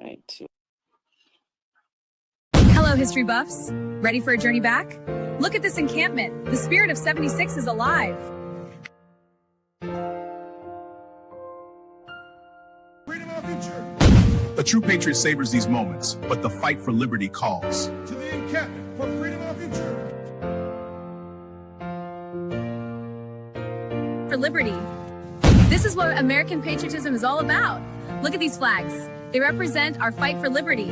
right. Hello, history buffs. Ready for a journey back? Look at this encampment. The spirit of 76 is alive. Freedom of our future. A true patriot savors these moments, but the fight for liberty calls. To the encampment for freedom of our future. For liberty. This is what American patriotism is all about. Look at these flags. They represent our fight for liberty.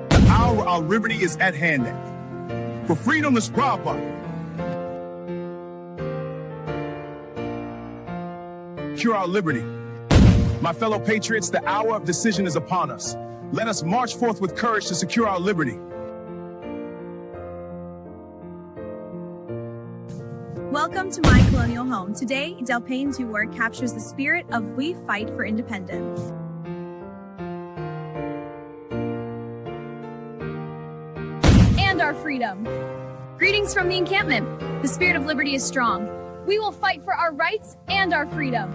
The hour our liberty is at hand. For freedom is brava. Secure our liberty. My fellow patriots, the hour of decision is upon us. Let us march forth with courage to secure our liberty. Welcome to my colonial home. Today, Del Payne's work captures the spirit of we fight for independence. And our freedom. Greetings from the encampment. The spirit of liberty is strong. We will fight for our rights and our freedom.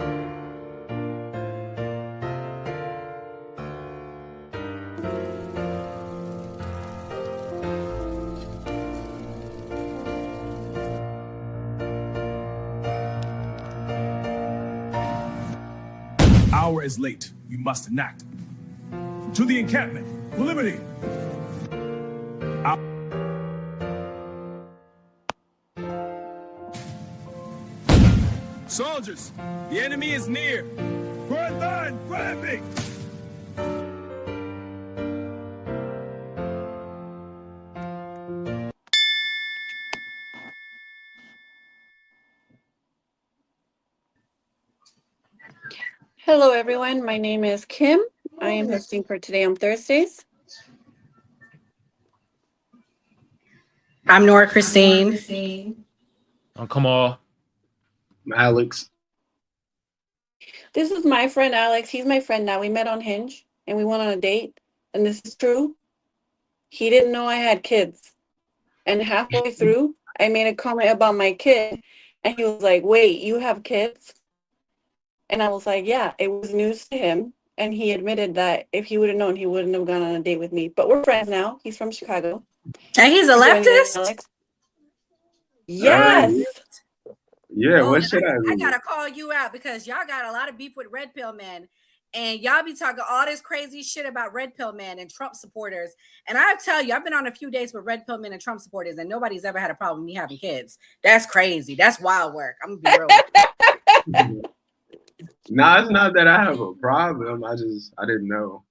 Hour is late. We must enact. To the encampment for liberty. Soldiers, the enemy is near. Front line, flapping. Hello, everyone. My name is Kim. I am hosting for Today on Thursdays. I'm Nora Christine. Come on. Alex. This is my friend Alex. He's my friend now. We met on Hinge and we went on a date. And this is true. He didn't know I had kids. And halfway through, I made a comment about my kid. And he was like, wait, you have kids? And I was like, yeah, it was news to him. And he admitted that if he would have known, he wouldn't have gone on a date with me. But we're friends now. He's from Chicago. And he's a leftist? Yes. Yeah, what should I do? I gotta call you out because y'all got a lot of beef with red pill men, and y'all be talking all this crazy shit about red pill men and Trump supporters. And I tell you, I've been on a few dates with red pill men and Trump supporters, and nobody's ever had a problem with me having kids. That's crazy. That's wild work. I'm gonna be real. No, it's not that I have a problem. I didn't know.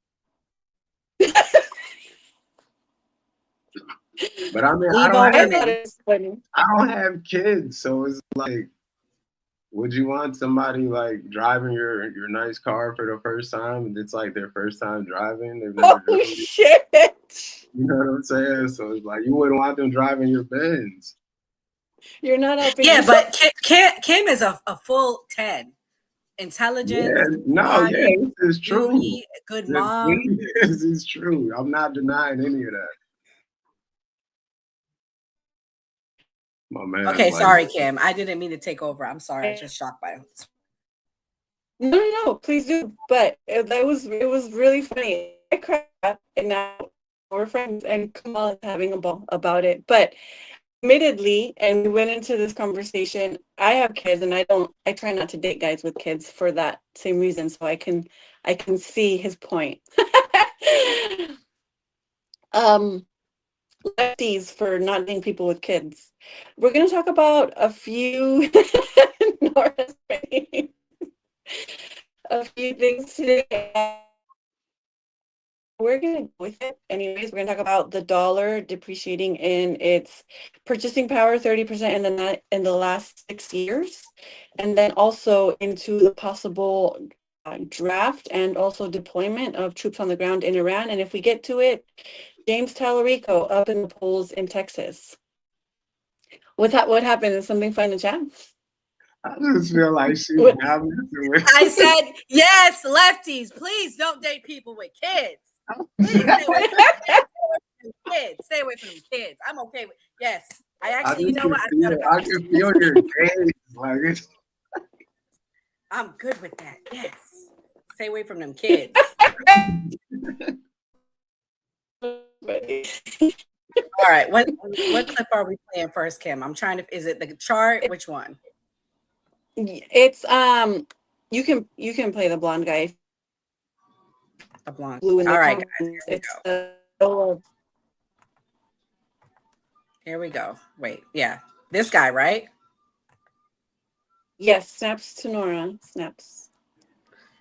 But I mean, I don't have kids, so it's like, would you want somebody like driving your nice car for the first time? And it's like their first time driving. They've never driven shit! You know what I'm saying? So it's like you wouldn't want them driving your Benz. You're not helping. Yeah, but Kim is a full 10. Intelligent. Yeah, this is true. Beauty, good mom. This is true. I'm not denying any of that. My man. Okay, sorry, Kim. I didn't mean to take over. I'm sorry. I'm just shocked by it. No, please do. But it was really funny. I cried, and now we're friends, and Kamal is having a ball about it. But admittedly, and we went into this conversation, I have kids, and I try not to date guys with kids for that same reason, so I can see his point. Lefties for not dating people with kids. We're going to talk about a few a few things today. We're going to go with it. Anyways, we're going to talk about the dollar depreciating in its purchasing power 30% in the last 6 years. And then also into the possible draft and also deployment of troops on the ground in Iran. And if we get to it, James Talarico up in the polls in Texas. What happened? Is something fun in the chat? I just feel like she would have me to it. I said, yes, lefties, please don't date people with kids. Please stay away from kids. Stay away from them kids. I'm okay with yes. I actually, you know what? I can feel your gaze. Like it's I'm good with that. Yes. Stay away from them kids. All right. What clip are we playing first, Kim? I'm trying to. Is it the chart? Which one? It's you can play the blonde guy. The blonde. Blue in the All right, guys. comments. Here we It's go. Here we go. Wait. Yeah. This guy, right? Yes, snaps to Nora. Snaps.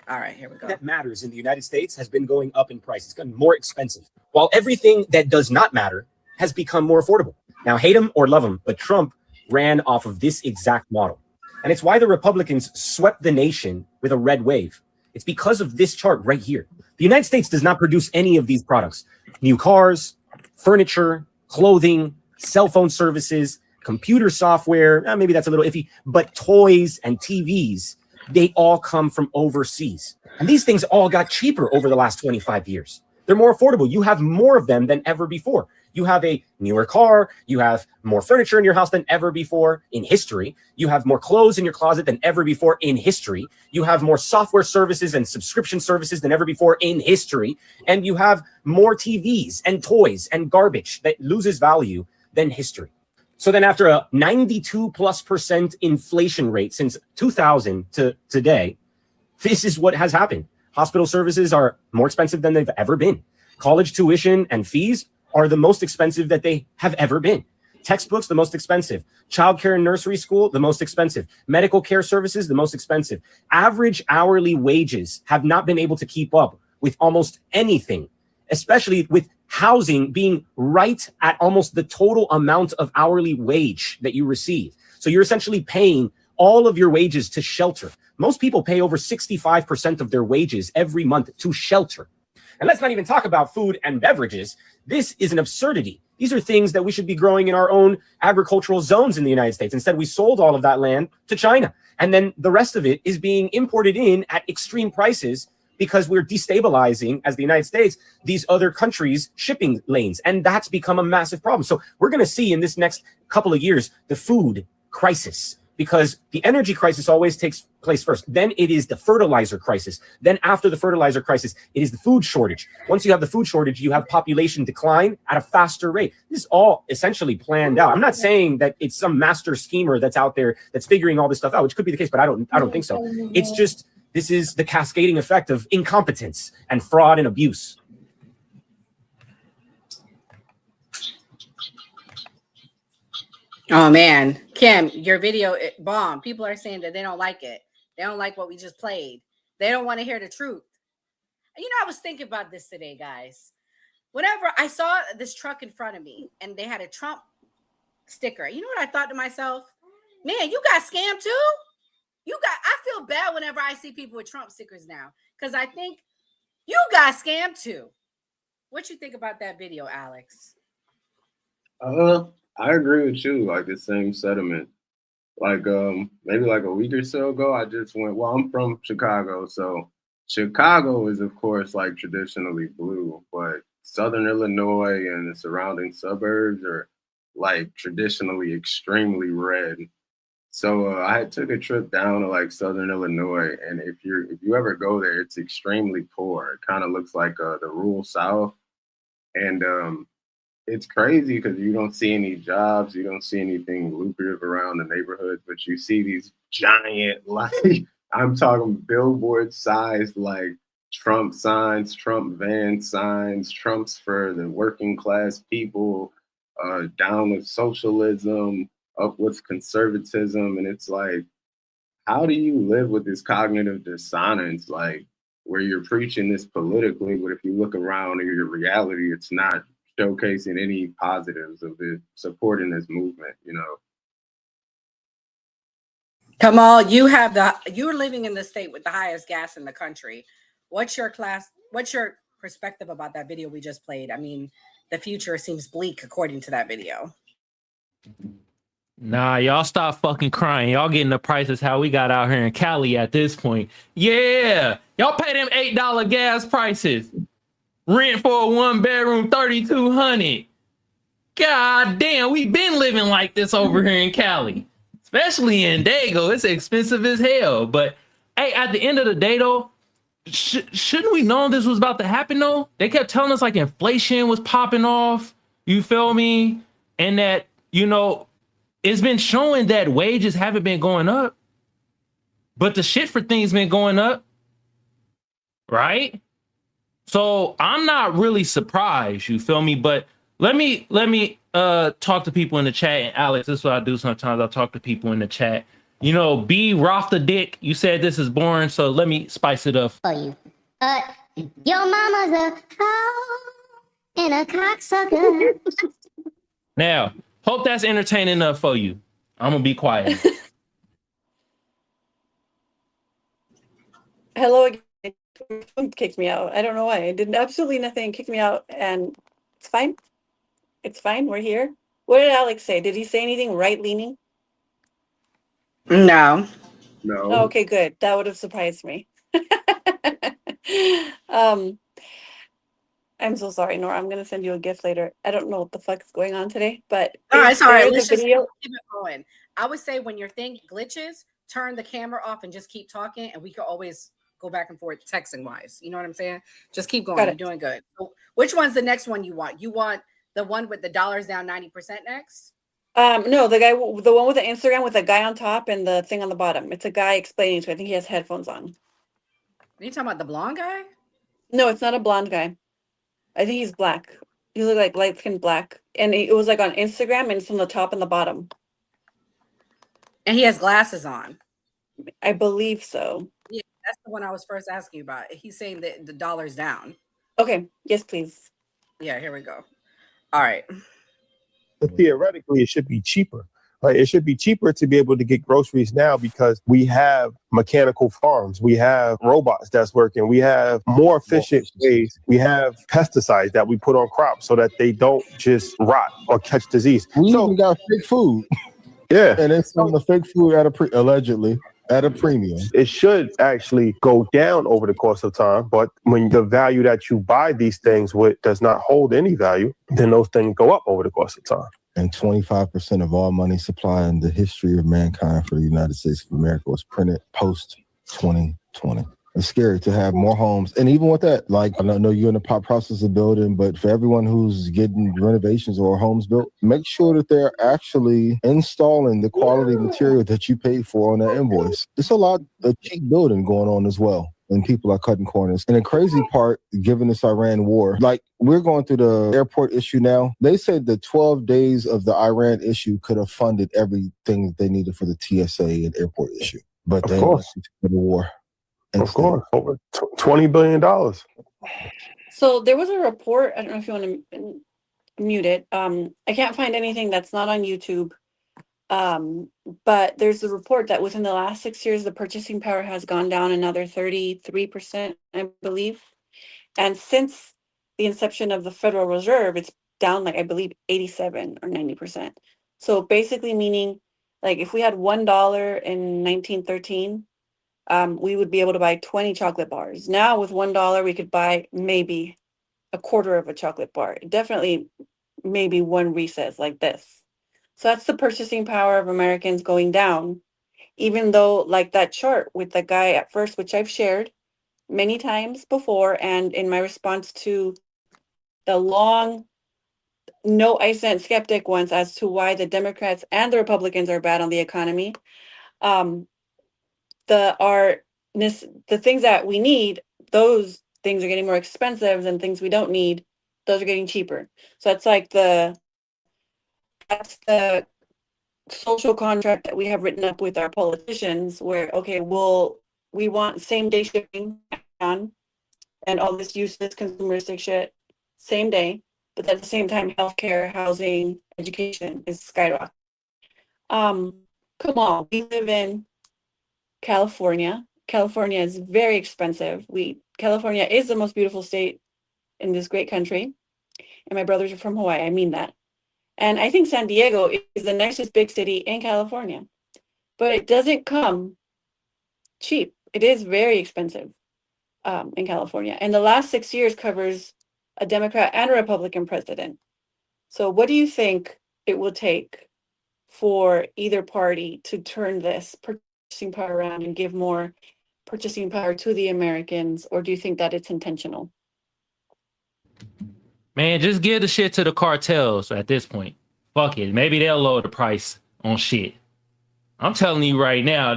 All right, here we go. That matters in the United States has been going up in price. It's gotten more expensive, while everything that does not matter has become more affordable. Now, hate him or love him, but Trump ran off of this exact model. And it's why the Republicans swept the nation with a red wave. It's because of this chart right here. The United States does not produce any of these products. New cars, furniture, clothing, cell phone services, computer software, maybe that's a little iffy, but toys and TVs, they all come from overseas. And these things all got cheaper over the last 25 years. They're more affordable. You have more of them than ever before. You have a newer car. You have more furniture in your house than ever before in history. You have more clothes in your closet than ever before in history. You have more software services and subscription services than ever before in history. And you have more TVs and toys and garbage that loses value than history. So then after a 92+% inflation rate since 2000 to today, this is what has happened. Hospital services are more expensive than they've ever been. College tuition and fees are the most expensive that they have ever been. Textbooks, the most expensive. Childcare and nursery school, the most expensive. Medical care services, the most expensive. Average hourly wages have not been able to keep up with almost anything, especially with housing being right at almost the total amount of hourly wage that you receive. So you're essentially paying all of your wages to shelter. Most people pay over 65% of their wages every month to shelter. And let's not even talk about food and beverages. This is an absurdity. These are things that we should be growing in our own agricultural zones in the United States. Instead, we sold all of that land to China. And then the rest of it is being imported in at extreme prices because we're destabilizing, as the United States, these other countries' shipping lanes. And that's become a massive problem. So we're going to see in this next couple of years the food crisis, because the energy crisis always takes place first. Then it is the fertilizer crisis. Then after the fertilizer crisis, it is the food shortage. Once you have the food shortage, you have population decline at a faster rate. This is all essentially planned out. I'm not saying that it's some master schemer that's out there that's figuring all this stuff out, which could be the case, but I don't think so. It's just, this is the cascading effect of incompetence and fraud and abuse. Oh man, Kim, your video bomb. People are saying that they don't like it. They don't like what we just played. They don't want to hear the truth. You know, I was thinking about this today, guys. Whenever I saw this truck in front of me and they had a Trump sticker, you know what I thought to myself? Man, you got scammed too? I feel bad whenever I see people with Trump stickers now, because I think you got scammed too. What you think about that video, Alex? I agree with you, like the same sentiment. Like maybe like a week or so ago, I just went, well, I'm from Chicago, so Chicago is of course like traditionally blue, but Southern Illinois and the surrounding suburbs are like traditionally extremely red. So I took a trip down to like Southern Illinois, and if you ever go there, it's extremely poor. It kind of looks like the rural South, and it's crazy because you don't see any jobs, you don't see anything lucrative around the neighborhoods, but you see these giant, like I'm talking billboard-sized, like Trump signs, Trump van signs, Trump's for the working class people, down with socialism, up with conservatism, and it's like, how do you live with this cognitive dissonance, like where you're preaching this politically, but if you look around at your reality, it's not showcasing any positives of it, supporting this movement, you know. Kamal, you're living in the state with the highest gas in the country. What's your perspective about that video we just played? I mean, the future seems bleak according to that video. Nah, y'all stop fucking crying. Y'all getting the prices how we got out here in Cali at this point. Yeah, y'all pay them $8 gas prices. Rent for a 1-bedroom, $3,200. God damn, we been living like this over here in Cali, especially in Dago. It's expensive as hell. But Hey, at the end of the day, though, shouldn't we know this was about to happen, though? They kept telling us like inflation was popping off. You feel me? And that, it's been showing that wages haven't been going up, but the shit for things been going up, right? So I'm not really surprised, you feel me? But let me talk to people in the chat. And Alex, this is what I do sometimes. I'll talk to people in the chat. B Roth the Dick, you said this is boring, so let me spice it up for you. Your mama's a hoe and a cocksucker. Now, hope that's entertaining enough for you. I'm gonna be quiet. Hello again. Kicked me out. I don't know why. I did absolutely nothing. Kicked me out, and it's fine. It's fine. We're here. What did Alex say? Did he say anything right leaning? No. No. Oh, okay, good. That would have surprised me. I'm so sorry, Nora. I'm gonna send you a gift later. I don't know what the fuck's going on today, but All right, sorry. the Let's just video. keep it going. I would say when your thing glitches, turn the camera off and just keep talking, and we can always go back and forth texting wise. You know what I'm saying? Just keep going. You're doing good. So which one's the next one you want? You want the one with the dollars down 90% next? No, the one with the Instagram with the guy on top and the thing on the bottom. It's a guy explaining to. I think he has headphones on. Are you talking about the blonde guy? No, it's not a blonde guy. I think he's black. He looked like light skinned black, and it was like on Instagram, and it's on the top and the bottom. And he has glasses on. I believe so. Yeah, that's the one I was first asking you about. He's saying that the dollar's down. Okay. Yes, please. Yeah, here we go. All right. But theoretically, it should be cheaper. Right? It should be cheaper to be able to get groceries now because we have mechanical farms. We have robots that's working. We have more efficient ways. We have pesticides that we put on crops so that they don't just rot or catch disease. We even got fake food. Yeah. And it's selling the fake food allegedly at a premium. It should actually go down over the course of time, but when the value that you buy these things with does not hold any value, then those things go up over the course of time. And 25% of all money supply in the history of mankind for the United States of America was printed post 2020. It's scary to have more homes. And even with that, like, I know you're in the process of building, but for everyone who's getting renovations or homes built, make sure that they're actually installing the quality material that you paid for on that invoice. There's a lot of cheap building going on as well. And people are cutting corners. And the crazy part, given this Iran war, like we're going through the airport issue now. They said the 12 days of the Iran issue could have funded everything that they needed for the TSA and airport issue. But they went to the war. Of course, over $20 billion. So there was a report. I don't know if you want to mute it. I can't find anything that's not on YouTube. But there's a report that within the last 6 years, the purchasing power has gone down another 33%, I believe. And since the inception of the Federal Reserve, it's down like, I believe, 87 or 90%. So basically meaning like if we had $1 in 1913, we would be able to buy 20 chocolate bars. Now with $1, we could buy maybe a quarter of a chocolate bar. Definitely maybe one Reese's like this. So that's the purchasing power of Americans going down, even though like that chart with the guy at first, which I've shared many times before, and in my response to the long, no I sent skeptic ones as to why the Democrats and the Republicans are bad on the economy. The things that we need, those things are getting more expensive, and things we don't need, those are getting cheaper. So it's like that's the social contract that we have written up with our politicians where, okay, we want same day shipping on and all this useless consumeristic shit same day, but at the same time, healthcare, housing, education is skyrocketing. Come on, we live in California. California is very expensive. California is the most beautiful state in this great country. And my brothers are from Hawaii. I mean that. And I think San Diego is the nicest big city in California, but it doesn't come cheap. It is very expensive in California. And the last 6 years covers a Democrat and a Republican president. So what do you think it will take for either party to turn this purchasing power around and give more purchasing power to the Americans, or do you think that it's intentional? Man, just give the shit to the cartels at this point. Fuck it. Maybe they'll lower the price on shit. I'm telling you right now,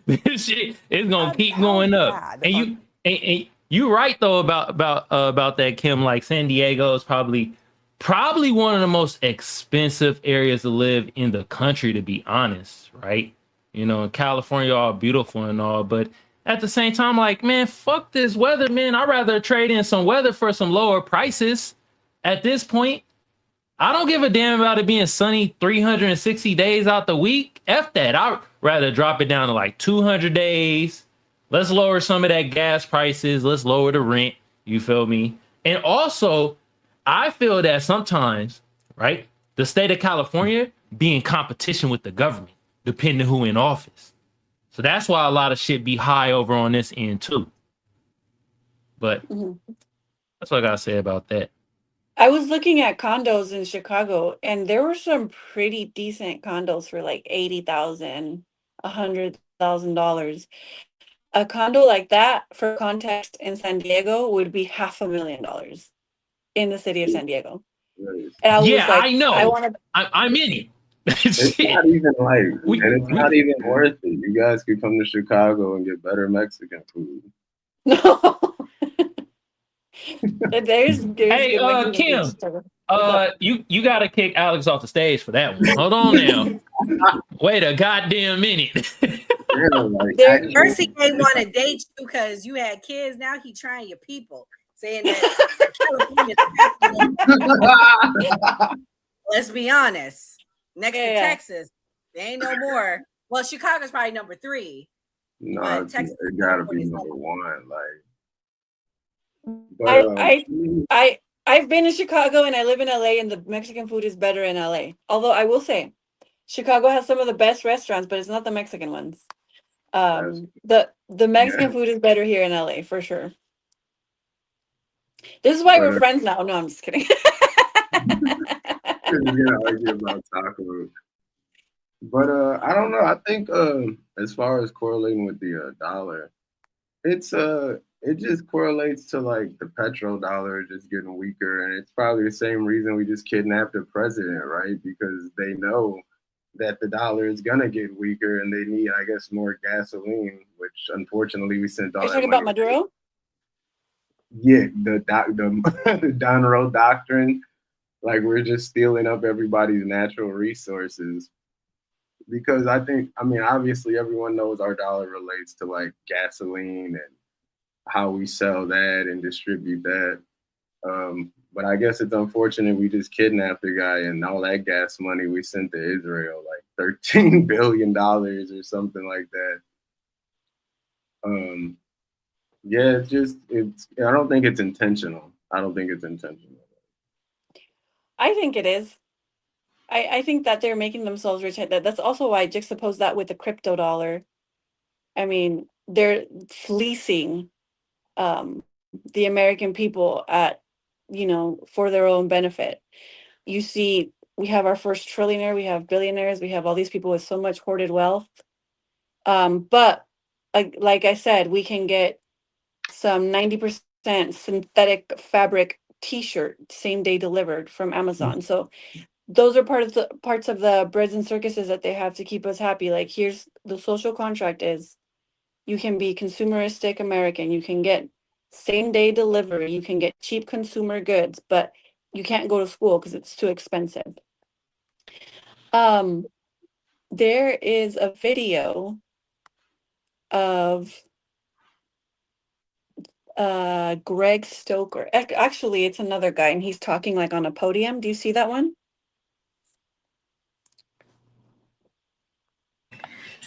this shit is gonna keep going up. And you right though about that, Kim. Like San Diego is probably one of the most expensive areas to live in the country, to be honest, right? You know, California all beautiful and all, but at the same time, like, man, fuck this weather, man. I'd rather trade in some weather for some lower prices. At this point, I don't give a damn about it being sunny 360 days out the week. F that. I'd rather drop it down to like 200 days. Let's lower some of that gas prices. Let's lower the rent. You feel me? And also, I feel that sometimes, right, the state of California be in competition with the government, depending who in office. So that's why a lot of shit be high over on this end too. But that's what I gotta say about that. I was looking at condos in Chicago, and there were some pretty decent condos for like $80,000, $100,000. A condo like that, for context, in San Diego would be $500,000 in the city of San Diego. And I was like, I know. I want to. I'm in it. It's not even like, and it's not even worth it. You guys could come to Chicago and get better Mexican food. No. there's Hey, Kim, you gotta kick Alex off the stage for that one. Hold on now. Wait a goddamn minute. First, he ain't want to date you because you had kids. Now he trying your people, saying that California. Let's be honest. Next to Texas, there ain't no more. Well, Chicago's probably number 3. No, Texas, it gotta be number 1. Like, I've been in Chicago and I live in LA, and the Mexican food is better in LA. Although I will say, Chicago has some of the best restaurants, but it's not the Mexican ones. The Mexican food is better here in LA for sure. This is why we're friends now. No, I'm just kidding. We're gonna argue about tacos. But I don't know. I think as far as correlating with the dollar, it just correlates to like the petrodollar just getting weaker, and it's probably the same reason we just kidnapped the president, right? Because they know that the dollar is gonna get weaker, and they need, I guess, more gasoline, which unfortunately we sent all that money. You're talking about Maduro? Yeah, the Donroe doctrine. Like, we're just stealing up everybody's natural resources. Because I mean, obviously everyone knows our dollar relates to like gasoline and how we sell that and distribute that. But I guess it's unfortunate we just kidnapped the guy, and all that gas money we sent to Israel, like $13 billion or something like that. Yeah, I don't think it's intentional. I think it is. I think that they're making themselves rich. That's also why I juxtapose that with the crypto dollar. I mean, they're fleecing the American people for their own benefit. You see, we have our first trillionaire, we have billionaires, we have all these people with so much hoarded wealth. But like I said, we can get some 90% synthetic fabric t-shirt same day delivered from Amazon. So those are parts of the breads and circuses that they have to keep us happy. Like, here's the social contract is you can be consumeristic American, you can get same day delivery, you can get cheap consumer goods, but you can't go to school because it's too expensive. There is a video of Greg Stoker. Actually, it's another guy, and he's talking like on a podium. Do you see that one?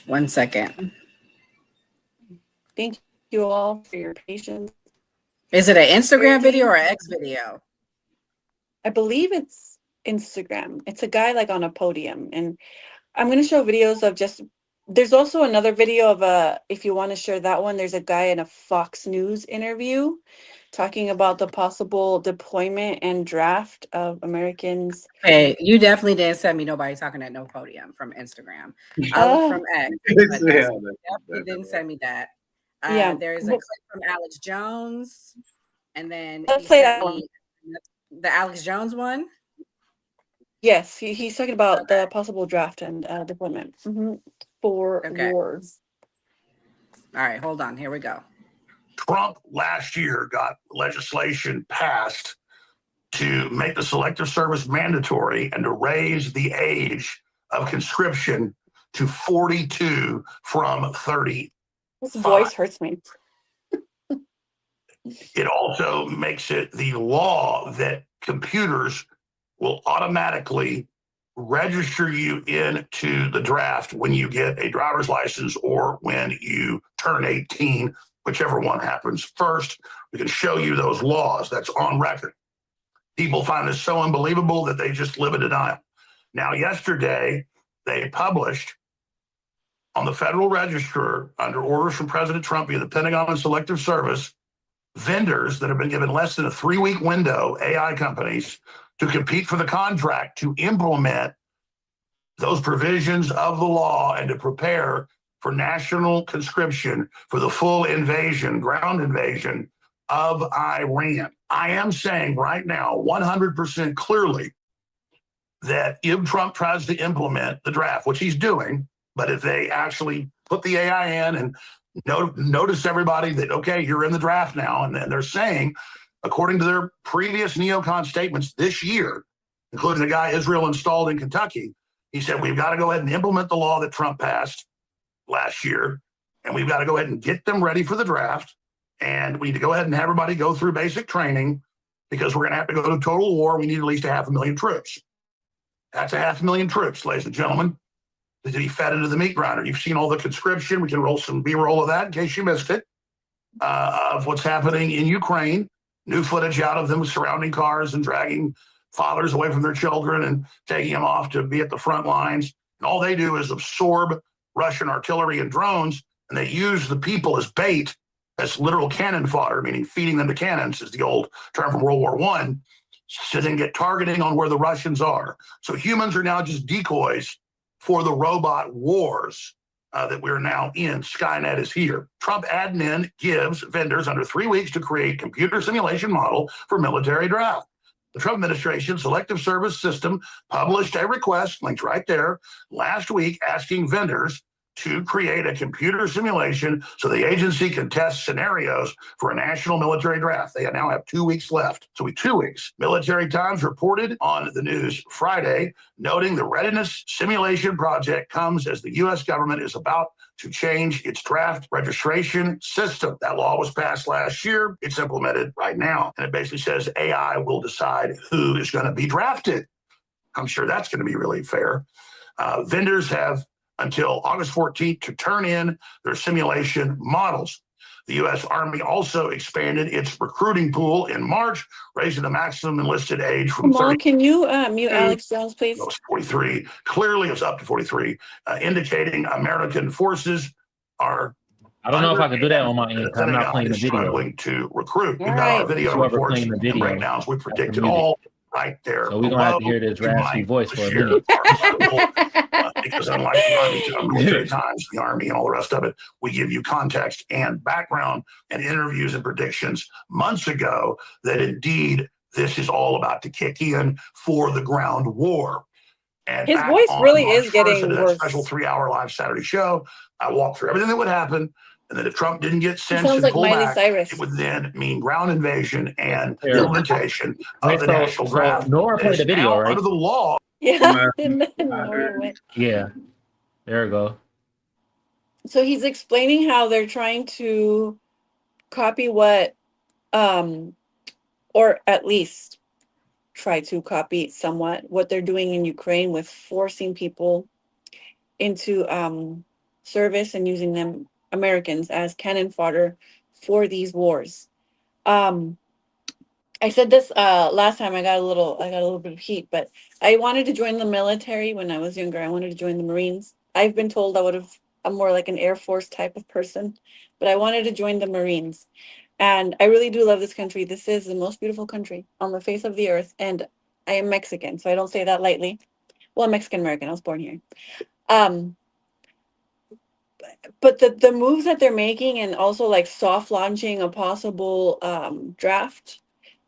1 second. Thank you all for your patience. Is it an Instagram video or an X video? I believe it's Instagram. It's a guy like on a podium, and I'm going to show videos of there's also another video of if you want to share that one, there's a guy in a Fox News interview talking about the possible deployment and draft of Americans. Hey, you definitely didn't send me nobody talking at no podium from Instagram. I look from X. But definitely didn't send me that. Yeah. There's a clip from Alex Jones, and then Let's he play sent that one. me the Alex Jones one. Yes, he's talking about Okay. the possible draft and deployment for Okay. wars. All right, hold on. Here we go. Trump last year got legislation passed to make the selective service mandatory and to raise the age of conscription to 42 from 30. This voice hurts me. It also makes it the law that computers will automatically register you into the draft when you get a driver's license or when you turn 18, whichever one happens first. We can show you those laws. That's on record. People find this so unbelievable that they just live in denial. Now, yesterday, they published on the Federal Register, under orders from President Trump via the Pentagon and Selective Service, vendors that have been given less than a 3-week window, AI companies, to compete for the contract to implement those provisions of the law and to prepare for national conscription for the full invasion, ground invasion of Iran. I am saying right now, 100% clearly, that if Trump tries to implement the draft, which he's doing, but if they actually put the AI in and notice everybody that, okay, you're in the draft now, and they're saying, according to their previous neocon statements this year, including the guy Israel installed in Kentucky, he said, we've got to go ahead and implement the law that Trump passed last year, and we've got to go ahead and get them ready for the draft, and we need to go ahead and have everybody go through basic training because we're going to have to go to total war. We need at least 500,000 troops. That's 500,000 troops, ladies and gentlemen, to be fed into the meat grinder. You've seen all the conscription. We can roll some B-roll of that in case you missed it, of what's happening in Ukraine. New footage out of them surrounding cars and dragging fathers away from their children and taking them off to be at the front lines. And all they do is absorb Russian artillery and drones, and they use the people as bait, as literal cannon fodder, meaning feeding them to cannons is the old term from World War I, to then get targeting on where the Russians are. So humans are now just decoys for the robot wars that we're now in. Skynet is here. Trump admin gives vendors under 3 weeks to create computer simulation model for military draft. The Trump administration selective service system published a request, linked right there, last week asking vendors to create a computer simulation so the agency can test scenarios for a national military draft. They now have 2 weeks left. So 2 weeks. Military Times reported on the news Friday, noting the readiness simulation project comes as the U.S. government is about to change its draft registration system. That law was passed last year. It's implemented right now. And it basically says AI will decide who is going to be drafted. I'm sure that's going to be really fair. Vendors have until August 14th to turn in their simulation models. The U.S. Army also expanded its recruiting pool in March, raising the maximum enlisted age from 30. Can you mute Alex Jones, please? 43. Clearly, it's up to 43, indicating American forces are. I don't know if I can do that on my end because I'm not playing the video. Struggling to recruit. We've got Right. our video Whoever reports playing the and video, breakdowns. We predicted mute it. all right there. So we're gonna have to hear this raspy voice for a minute. Because unlike the Army, military times, the Army, and all the rest of it, we give you context and background and interviews and predictions months ago that indeed this is all about to kick in for the ground war. And his voice really is getting in a worse. special 3-hour live Saturday show, I walked through everything that would happen. And that if Trump didn't get He cinched sounds and like pull Miley back, Cyrus. it would then mean ground invasion and Terrible. implementation of the national draft. Nora played the video, now right? under the law. Yeah. Nora went. Yeah. There we go. So he's explaining how they're trying to copy what, or at least try to copy somewhat what they're doing in Ukraine with forcing people into service and using them, Americans, as cannon fodder for these wars. I said this last time. I got a little bit of heat, but I wanted to join the military when I was younger. I wanted to join the Marines. I've been told I'm more like an Air Force type of person, but I wanted to join the Marines. And I really do love this country. This is the most beautiful country on the face of the earth. And I am Mexican, so I don't say that lightly. Well, I'm Mexican American. I was born here. but the moves that they're making, and also like soft launching a possible draft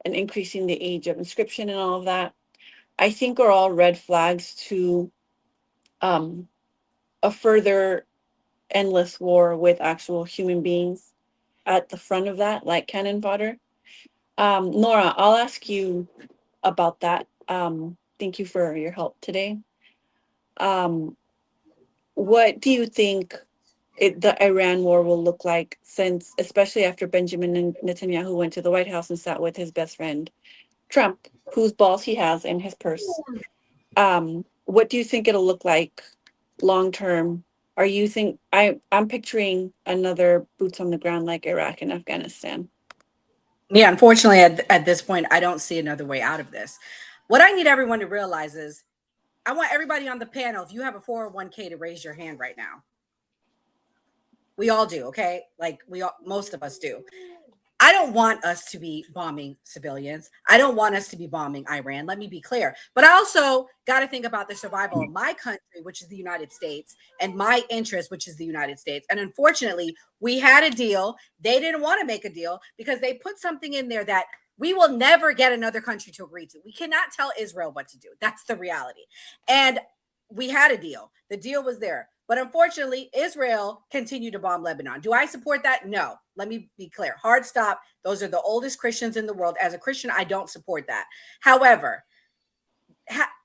and increasing the age of inscription and all of that, I think are all red flags to a further endless war with actual human beings at the front of that, like cannon fodder. Nora, I'll ask you about that. Thank you for your help today. What do you think the Iran war will look like, since, especially after Benjamin Netanyahu went to the White House and sat with his best friend, Trump, whose balls he has in his purse? What do you think it'll look like long term? Are you think I'm picturing another boots on the ground like Iraq and Afghanistan? Yeah, unfortunately, at this point, I don't see another way out of this. What I need everyone to realize is I want everybody on the panel, if you have a 401k, to raise your hand right now. We all do, okay? Like most of us do. I don't want us to be bombing civilians. I don't want us to be bombing Iran. Let me be clear. But I also got to think about the survival of my country, which is the United States, and my interest, which is the United States. And unfortunately, we had a deal. They didn't want to make a deal because they put something in there that we will never get another country to agree to. We cannot tell Israel what to do. That's the reality. And we had a deal. The deal was there. But unfortunately, Israel continued to bomb Lebanon. Do I support that? No. Let me be clear. Hard stop. Those are the oldest Christians in the world. As a Christian, I don't support that. However,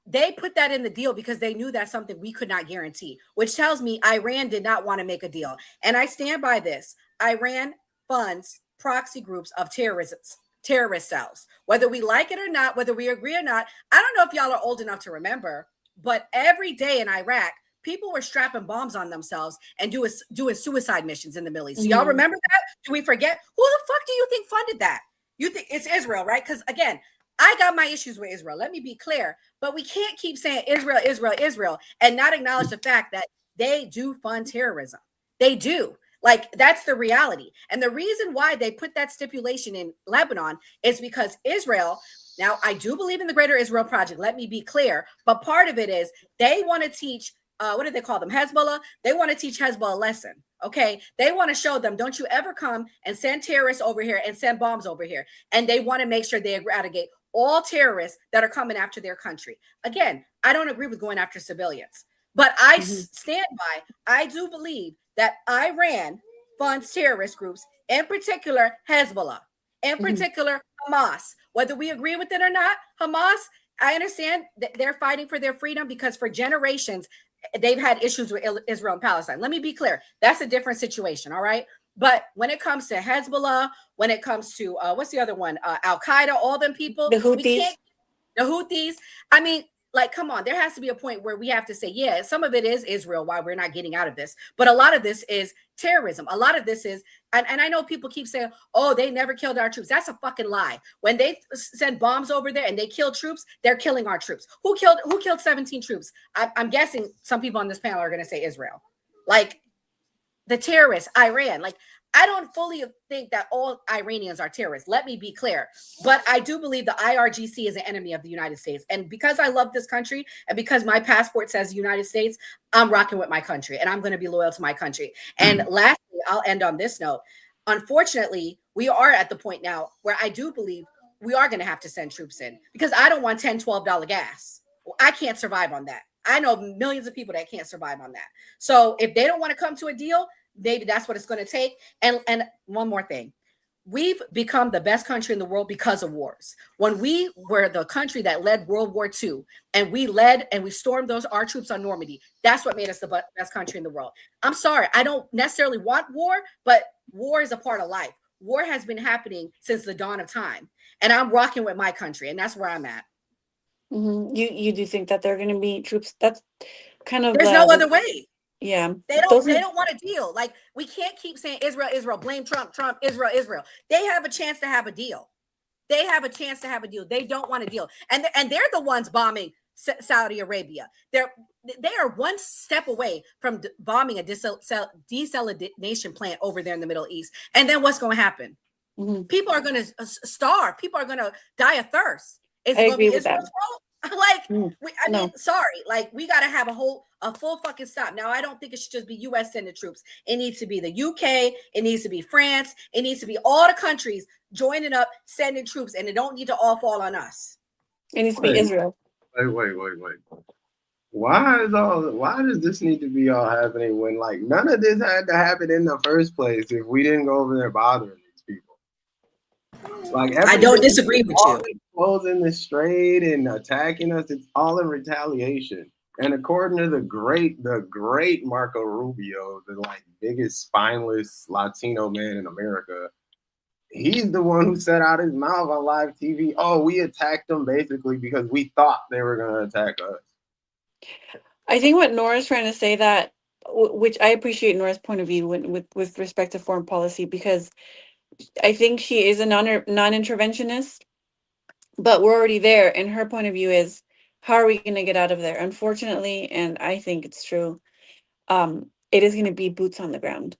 they put that in the deal because they knew that's something we could not guarantee, which tells me Iran did not want to make a deal. And I stand by this. Iran funds proxy groups of terrorist cells. Whether we like it or not, whether we agree or not, I don't know if y'all are old enough to remember, but every day in Iraq, people were strapping bombs on themselves and doing suicide missions in the Middle East. So y'all remember that? Do we forget? Who the fuck do you think funded that? You think it's Israel, right? Because again, I got my issues with Israel. Let me be clear. But we can't keep saying Israel, Israel, Israel, and not acknowledge the fact that they do fund terrorism. They do. Like, that's the reality. And the reason why they put that stipulation in Lebanon is because Israel, now I do believe in the Greater Israel Project, let me be clear, but part of it is they want to teach what do they call them? Hezbollah. They want to teach Hezbollah a lesson. Okay. They want to show them, don't you ever come and send terrorists over here and send bombs over here. And they want to make sure they eradicate all terrorists that are coming after their country. Again, I don't agree with going after civilians, but I stand by, I do believe that Iran funds terrorist groups, in particular Hezbollah, in particular Hamas. Whether we agree with it or not, Hamas, I understand that they're fighting for their freedom because for generations, they've had issues with Israel and Palestine. Let me be clear. That's a different situation. All right. But when it comes to Hezbollah, when it comes to what's the other one? Al-Qaeda, all them people, the Houthis. The Houthis. I mean, like, come on, there has to be a point where we have to say, yeah, some of it is Israel, why we're not getting out of this. But a lot of this is terrorism. A lot of this is, and I know people keep saying, oh, they never killed our troops. That's a fucking lie. When they send bombs over there and they kill troops, they're killing our troops. Who killed 17 troops? I'm guessing some people on this panel are going to say Israel. Like, the terrorists, Iran. Like, I don't fully think that all Iranians are terrorists. Let me be clear. But I do believe the IRGC is an enemy of the United States. And because I love this country and because my passport says United States, I'm rocking with my country and I'm going to be loyal to my country. And lastly, I'll end on this note. Unfortunately, we are at the point now where I do believe we are going to have to send troops in because I don't want $10, $12 gas. I can't survive on that. I know millions of people that can't survive on that. So if they don't want to come to a deal, maybe that's what it's going to take. And one more thing. We've become the best country in the world because of wars. When we were the country that led World War II and we stormed our troops on Normandy, that's what made us the best country in the world. I'm sorry, I don't necessarily want war, but war is a part of life. War has been happening since the dawn of time. And I'm rocking with my country, and that's where I'm at. You do think that they're going to be troops? That's kind of there's no other way. Yeah, they don't want a deal. Like, we can't keep saying Israel, Israel, blame Trump, Trump, Israel, Israel. They have a chance to have a deal. They don't want a deal, and they're the ones bombing Saudi Arabia. They are one step away from bombing a desalination plant over there in the Middle East. And then what's going to happen? People are going to starve. People are going to die of thirst. Is it going to be Israel's fault? Like, I no. mean, sorry, like we got to have a full fucking stop. Now, I don't think it should just be U.S. sending troops. It needs to be the UK. It needs to be France. It needs to be all the countries joining up, sending troops, and it don't need to all fall on us. It needs to be Israel. Wait. Why does this need to be all happening when like none of this had to happen in the first place if we didn't go over there bothering these people? Like I don't disagree with you. Closing the strait and attacking us, it's all in retaliation. And according to the great Marco Rubio, the like biggest spineless Latino man in America, he's the one who said out his mouth on live TV, "Oh, we attacked them basically because we thought they were going to attack us." I think what Nora's trying to say that, which I appreciate Nora's point of view with respect to foreign policy, because I think she is a non-interventionist, but we're already there. And her point of view is, how are we going to get out of there? Unfortunately, and I think it's true, it is going to be boots on the ground.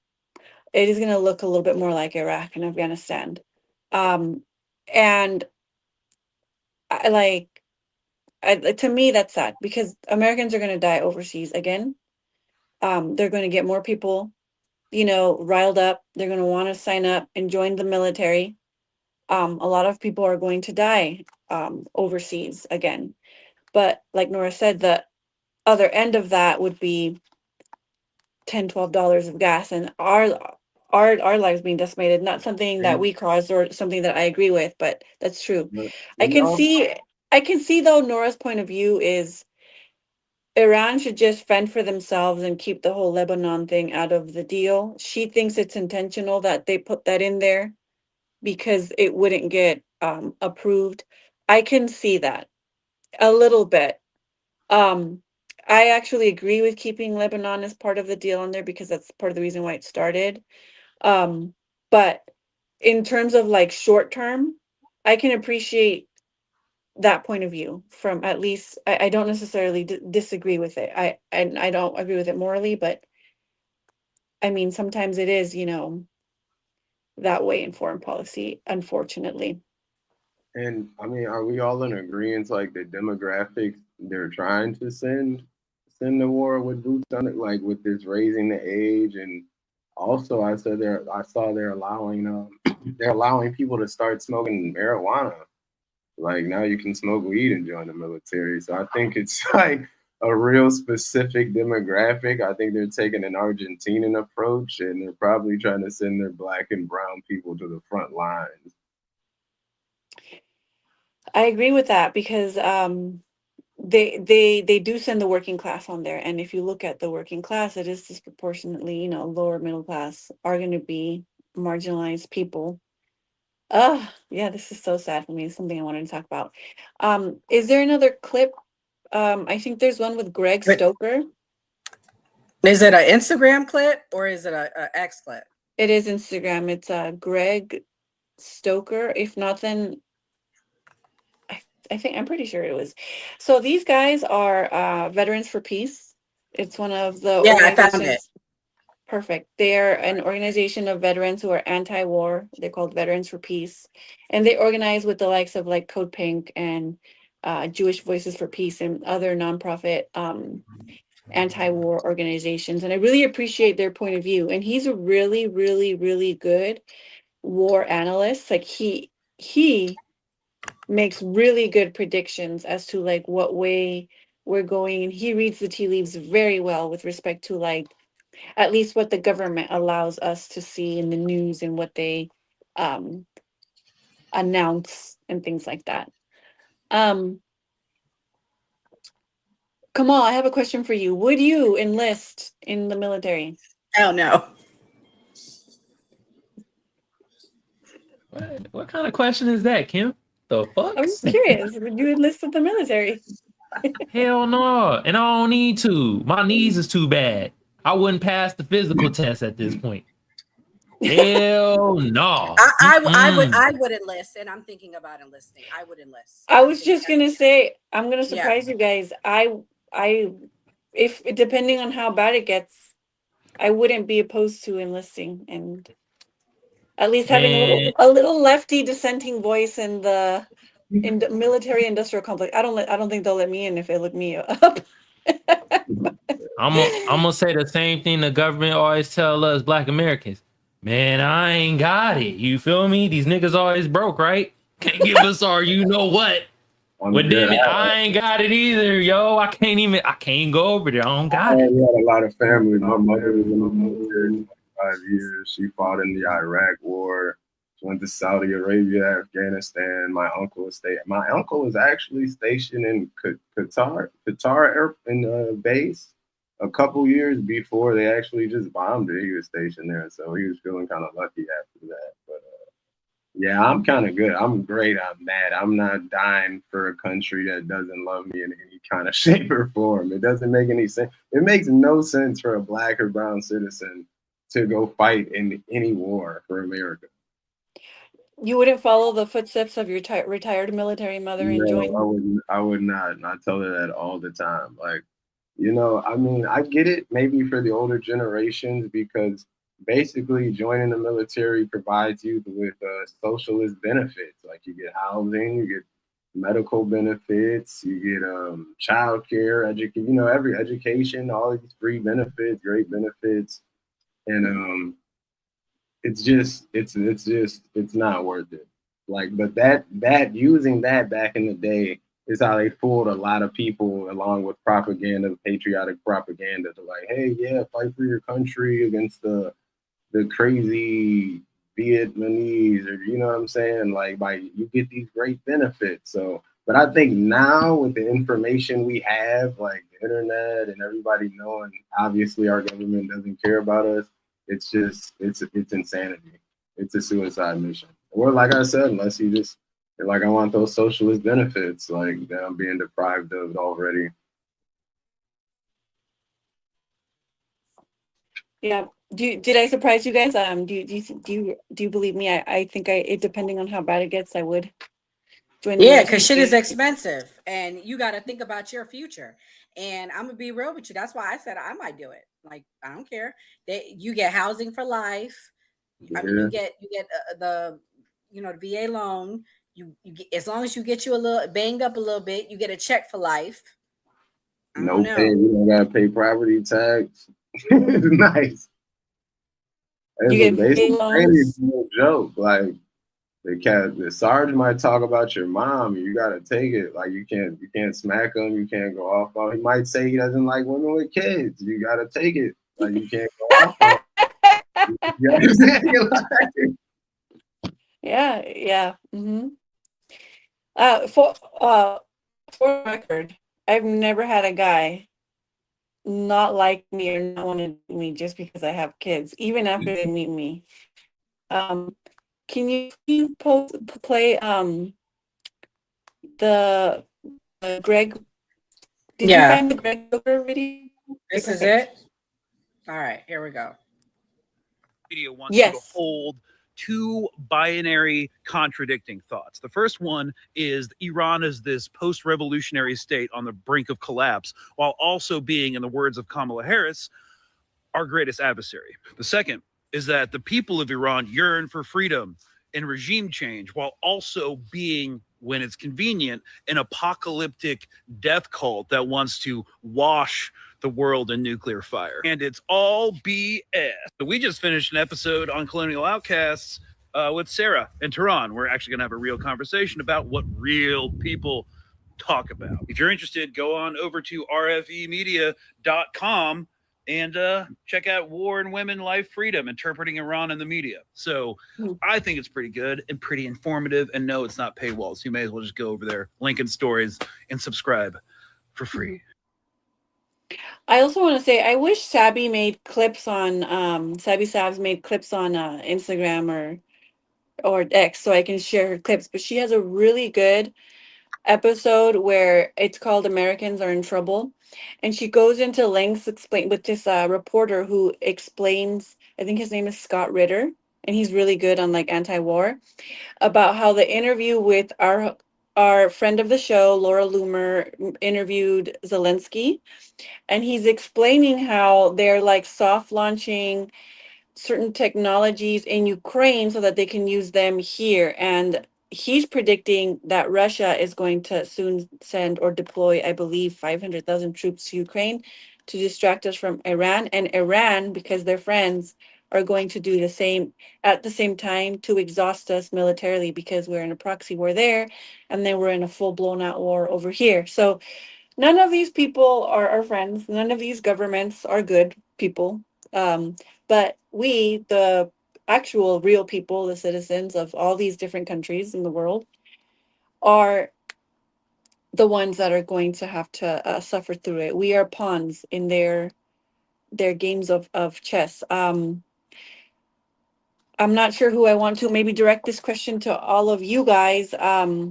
It is going to look a little bit more like Iraq and Afghanistan. And to me, that's sad because Americans are going to die overseas again. They're going to get more people, riled up. They're going to want to sign up and join the military. A lot of people are going to die overseas again. But like Nora said, the other end of that would be $10, $12 of gas, and our lives being decimated. Not something that we caused or something that I agree with, but that's true. I can see though Nora's point of view is Iran should just fend for themselves and keep the whole Lebanon thing out of the deal. She thinks it's intentional that they put that in there because it wouldn't get approved. I can see that a little bit. I actually agree with keeping Lebanon as part of the deal on there because that's part of the reason why it started. But in terms of like short term, I can appreciate that point of view from at least I don't necessarily disagree with it. I don't agree with it morally, but I mean sometimes it is, that way in foreign policy, unfortunately. And I mean, are we all in agreement like the demographics they're trying to send the war with boots on it, like with this raising the age, and also I saw they're allowing people to start smoking marijuana. Like now you can smoke weed and join the military. So I think it's like a real specific demographic. I think they're taking an Argentinian approach and they're probably trying to send their black and brown people to the front lines. I agree with that because they do send the working class on there, and if you look at the working class, it is disproportionately, lower middle class are going to be marginalized people. Yeah, this is so sad for me. It's something I wanted to talk about. Is there another clip? I think there's one with Greg Stoker. Is it an Instagram clip or is it a X clip? It is Instagram. It's Greg Stoker. If not, then I'm pretty sure it was. So these guys are Veterans for Peace. It's one of the I found it. Perfect. They're an organization of veterans who are anti-war. They're called Veterans for Peace, and they organize with the likes of like Code Pink and Jewish Voices for Peace and other nonprofit anti-war organizations. And I really appreciate their point of view. And he's a really, really, really good war analyst. Like he makes really good predictions as to like what way we're going, and he reads the tea leaves very well with respect to like at least what the government allows us to see in the news and what they announce and things like that. Kamal, I have a question for you. Would you enlist in the military? Hell no. What kind of question is that, Kim? The fuck? I'm just curious. Would you enlist in the military? Hell no. And I don't need to. My knees is too bad. I wouldn't pass the physical test at this point. Hell no. I would enlist, and I'm thinking about enlisting. I would enlist. I was just gonna say, I'm gonna surprise you guys. If depending on how bad it gets, I wouldn't be opposed to enlisting and at least having a little lefty dissenting voice in the in the military industrial complex. I don't think they'll let me in if they look me up. I'm gonna say the same thing the government always tell us Black Americans. Man, I ain't got it. You feel me? These niggas always broke, right? Can't give us our you know what. Well, damn it, I ain't got it either, yo. I can't go over there. I don't got it. We had a lot of family. My mother was in the military for 5 years. She fought in the Iraq War. She went to Saudi Arabia, Afghanistan. My uncle was actually stationed in Qatar in base a couple years before they actually just bombed it. He was stationed there, so he was feeling kind of lucky after that. But yeah, I'm kind of good. I'm great on that. I'm not dying for a country that doesn't love me in any kind of shape or form. It doesn't make any sense. It makes no sense for a Black or brown citizen to go fight in any war for America. You wouldn't follow the footsteps of your retired military mother and join? No, I would not. And I tell her that all the time. Like, I mean, I get it maybe for the older generations because basically joining the military provides you with socialist benefits. Like you get housing, you get medical benefits, you get child care, every education, all these free benefits, great benefits. And it's not worth it. Like, but that using that back in the day is how they fooled a lot of people along with propaganda, patriotic propaganda to like, hey, yeah, fight for your country against the crazy Vietnamese, or you know what I'm saying? Like you get these great benefits. So, but I think now with the information we have, like the internet and everybody knowing, obviously our government doesn't care about us. It's insanity. It's a suicide mission. Or like I said, unless you just like, I want those socialist benefits, like that I'm being deprived of already. Yeah. Did I surprise you guys? Do you believe me? I think depending on how bad it gets, I would join the military. Because shit is expensive and you got to think about your future. And I'm gonna be real with you. That's why I said I might do it. Like, I don't care. You get housing for life. Yeah. I mean, you get the VA loan. You get, as long as you get you a little banged up a little bit, you get a check for life. No pay. You don't gotta pay property tax. Nice. You get basic loans. No joke. Like the sergeant might talk about your mom. You gotta take it. Like you can't smack him. You can't go off on. He might say he doesn't like women with kids. You gotta take it. Like you can't go off on. You know what I'm saying? Yeah. Mm-hmm. For record, I've never had a guy not like me or not want to meet me just because I have kids, even after they meet me. Can you play the Greg? Did you find the Greg Booker video? This is it. All right, here we go. Media wants you to hold two binary contradicting thoughts. The first one is Iran is this post-revolutionary state on the brink of collapse, while also being, in the words of Kamala Harris, our greatest adversary. The second is that the people of Iran yearn for freedom and regime change, while also being, when it's convenient, an apocalyptic death cult that wants to wash the world in nuclear fire. And it's all BS. So we just finished an episode on Colonial Outcasts with Sarah and Tehran. We're actually going to have a real conversation about what real people talk about. If you're interested, go on over to rfemedia.com and check out War and Women, Life, Freedom, Interpreting Iran in the Media. So I think it's pretty good and pretty informative. And no, it's not paywall. So you may as well just go over there, link in stories, and subscribe for free. I also want to say I wish Sabby made clips on Sabby Sabs made clips on Instagram or X so I can share her clips. But she has a really good episode where it's called Americans Are in Trouble, and she goes into lengths explain with this reporter who explains, I think his name is Scott Ritter, and he's really good on like anti-war, about how the interview with our friend of the show, Laura Loomer, interviewed Zelensky, and he's explaining how they're like soft launching certain technologies in Ukraine so that they can use them here. And he's predicting that Russia is going to soon send or deploy, I believe, 500,000 troops to Ukraine to distract us from Iran. And Iran, because they're friends, are going to do the same at the same time to exhaust us militarily, because we're in a proxy war there, and then we're in a full blown out war over here. So none of these people are our friends. None of these governments are good people. But we, the actual real people, the citizens of all these different countries in the world, are the ones that are going to have to suffer through it. We are pawns in their games of chess. I'm not sure who I want to maybe direct this question to all of you guys. I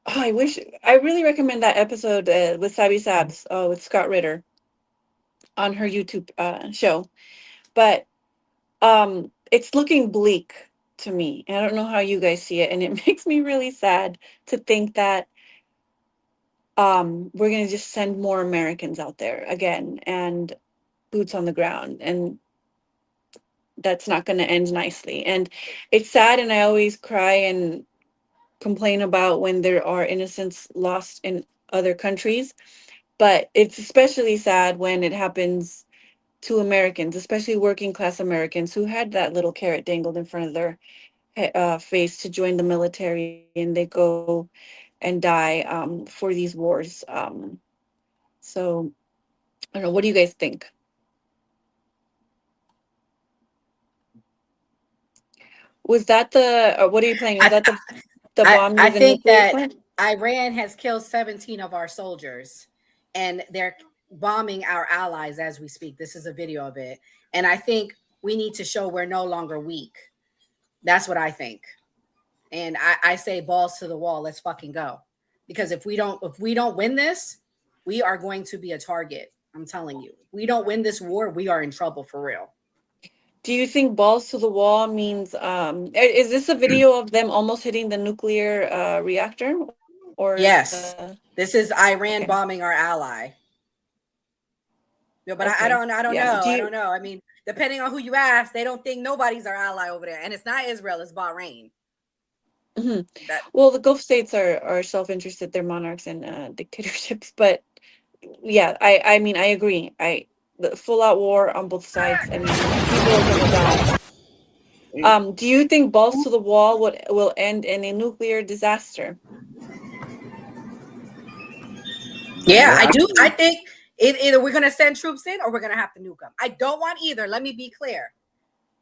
really recommend that episode with Sabi Sabs with Scott Ritter on her YouTube show. But it's looking bleak to me. I don't know how you guys see it, and it makes me really sad to think that we're gonna just send more Americans out there again and boots on the ground, and that's not gonna end nicely. And it's sad, and I always cry and complain about when there are innocents lost in other countries, but it's especially sad when it happens to Americans, especially working class Americans who had that little carrot dangled in front of their face to join the military, and they go and die for these wars. So I don't know. What do you guys think? Was that what are you playing? Was that the bomb near I the think nuclear that plant? Iran has killed 17 of our soldiers, and they're bombing our allies as we speak. This is a video of it. And I think we need to show we're no longer weak. That's what I think. And I say balls to the wall. Let's fucking go. Because if we don't win this, we are going to be a target. I'm telling you. If we don't win this war, we are in trouble for real. Do you think balls to the wall means is this a video of them almost hitting the nuclear reactor? Or yes, this is Iran okay. bombing our ally. Yeah, but Okay. I don't know. Yeah. I don't know. I mean, depending on who you ask, they don't think nobody's our ally over there. And it's not Israel, it's Bahrain. Mhm. Well, the Gulf states are self-interested. They're monarchs and dictatorships. But yeah, I mean, I agree. The full-out war on both sides. I mean, people are gonna die. Do you think balls to the wall will end in a nuclear disaster? Yeah, I do. I think either we're gonna send troops in or we're gonna have to nuke them. I don't want either. Let me be clear.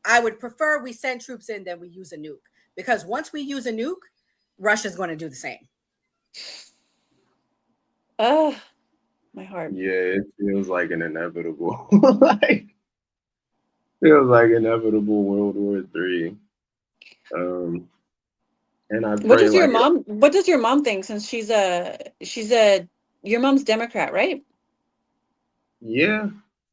I would prefer we send troops in than we use a nuke, because once we use a nuke, Russia's going to do the same. Oh, my heart. Yeah, it feels like an inevitable, feels like inevitable World War III. And I pray, What does your mom think, since she's your mom's Democrat, right? Yeah.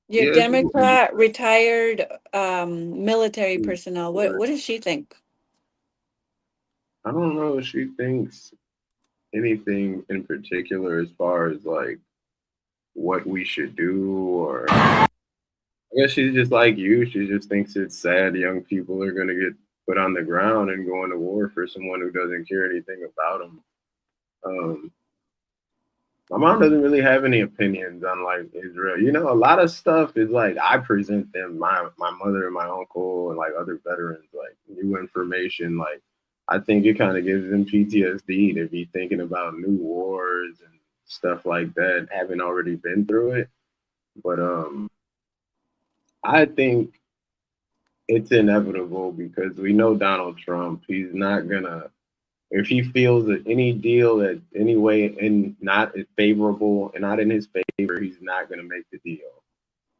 Your Yeah, Democrat retired military personnel. What does she think? I don't know if she thinks anything in particular as far as like what we should do, or I guess she's just like you. She just thinks it's sad young people are gonna get put on the ground and go into war for someone who doesn't care anything about them. My mom doesn't really have any opinions on like Israel. You know, a lot of stuff is like I present them, my mother and my uncle and like other veterans, like new information. Like I think it kind of gives them PTSD to be thinking about new wars and stuff like that, having already been through it. But I think it's inevitable because we know Donald Trump. He's not gonna, if he feels that any deal that any way and not favorable and not in his favor, he's not gonna make the deal.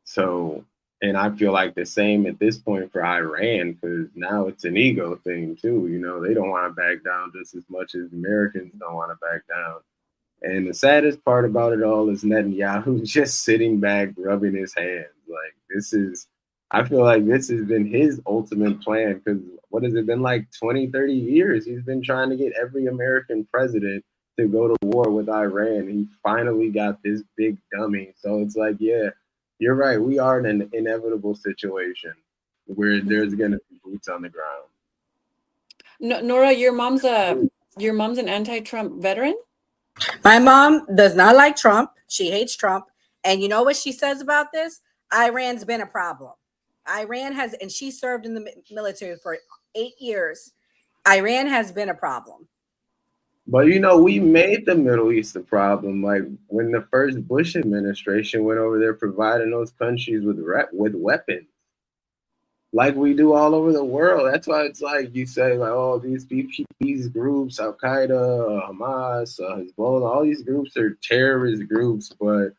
So, and I feel like the same at this point for Iran, because now it's an ego thing too. You know, they don't want to back down just as much as Americans don't want to back down. And the saddest part about it all is Netanyahu just sitting back, rubbing his hands. Like this is, I feel like this has been his ultimate plan, because what has it been like 20, 30 years? He's been trying to get every American president to go to war with Iran. He finally got this big dummy. So it's like, yeah, you're right. We are in an inevitable situation where there's going to be boots on the ground. No, Nora, your mom's an anti-Trump veteran? My mom does not like Trump. She hates Trump. And you know what she says about this? Iran's been a problem. Iran has, and she served in the military for 8 years. Iran has been a problem. But you know, we made the Middle East a problem. Like when the first Bush administration went over there, providing those countries with weapons, like we do all over the world. That's why it's like you say, like, oh, these groups, Al Qaeda, Hamas, Hezbollah, all these groups are terrorist groups, but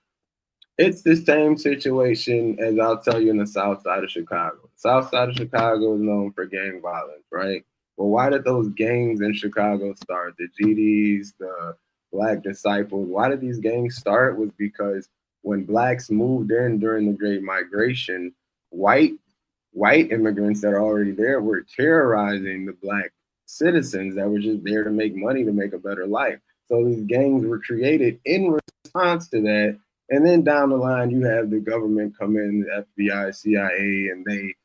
it's the same situation as I'll tell you in the South Side of Chicago. South Side of Chicago is known for gang violence, right? Well, why did those gangs in Chicago start? The GDs, the Black Disciples. Why did these gangs start? Was because when blacks moved in during the Great Migration, white immigrants that are already there were terrorizing the black citizens that were just there to make money, to make a better life. So these gangs were created in response to that. And then down the line, you have the government come in, the FBI, CIA, and they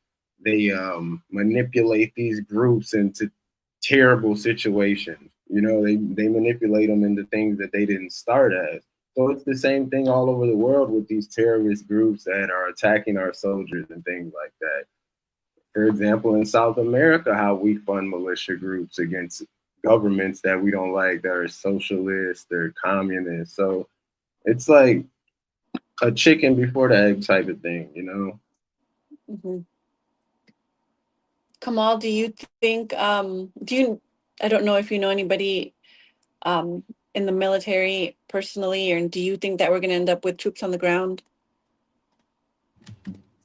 manipulate these groups into terrible situations. You know, they manipulate them into things that they didn't start as. So it's the same thing all over the world with these terrorist groups that are attacking our soldiers and things like that. For example, in South America, how we fund militia groups against governments that we don't like, that are socialist, they're communist. So it's like a chicken before the egg type of thing, you know? Mm-hmm. Kamal, do you think, I don't know if you know anybody in the military personally, or do you think that we're going to end up with troops on the ground?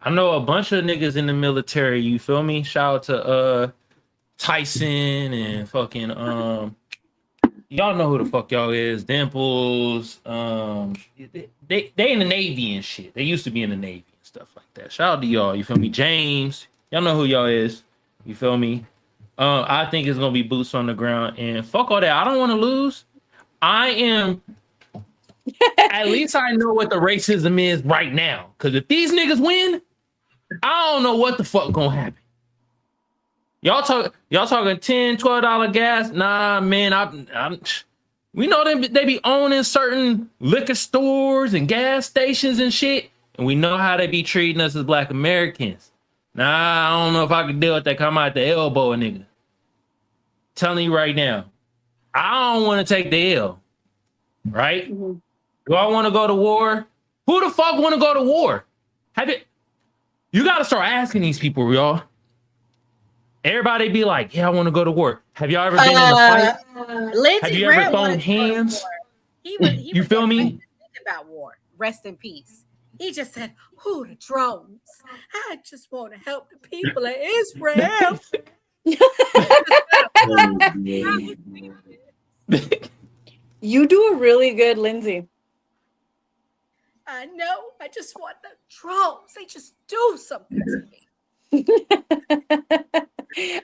I know a bunch of niggas in the military, you feel me? Shout out to Tyson and fucking y'all know who the fuck y'all is. Dimples. They in the Navy and shit. They used to be in the Navy and stuff like that. Shout out to y'all, you feel me? James, y'all know who y'all is. You feel me? I think it's gonna be boots on the ground and fuck all that. I don't want to lose. I am at least I know what the racism is right now. Cause if these niggas win, I don't know what the fuck gonna happen. Y'all talking $10, $12 gas? Nah, man, we know they be owning certain liquor stores and gas stations and shit, and we know how they be treating us as Black Americans. Nah, I don't know if I can deal with that. Come out the elbow, a nigga. Telling you right now, I don't want to take the L. Right? Mm-hmm. Do I want to go to war? Who the fuck want to go to war? You got to start asking these people, y'all. Everybody be like, yeah, I want to go to war. Have y'all ever been in a fight? Lindsey Have you ever thrown hands? You feel me? Think about war. Rest in peace. He just said, "Who the drones? I just want to help the people of Israel." You do a really good Lindsay. I know. I just want the drones. They just do something to me.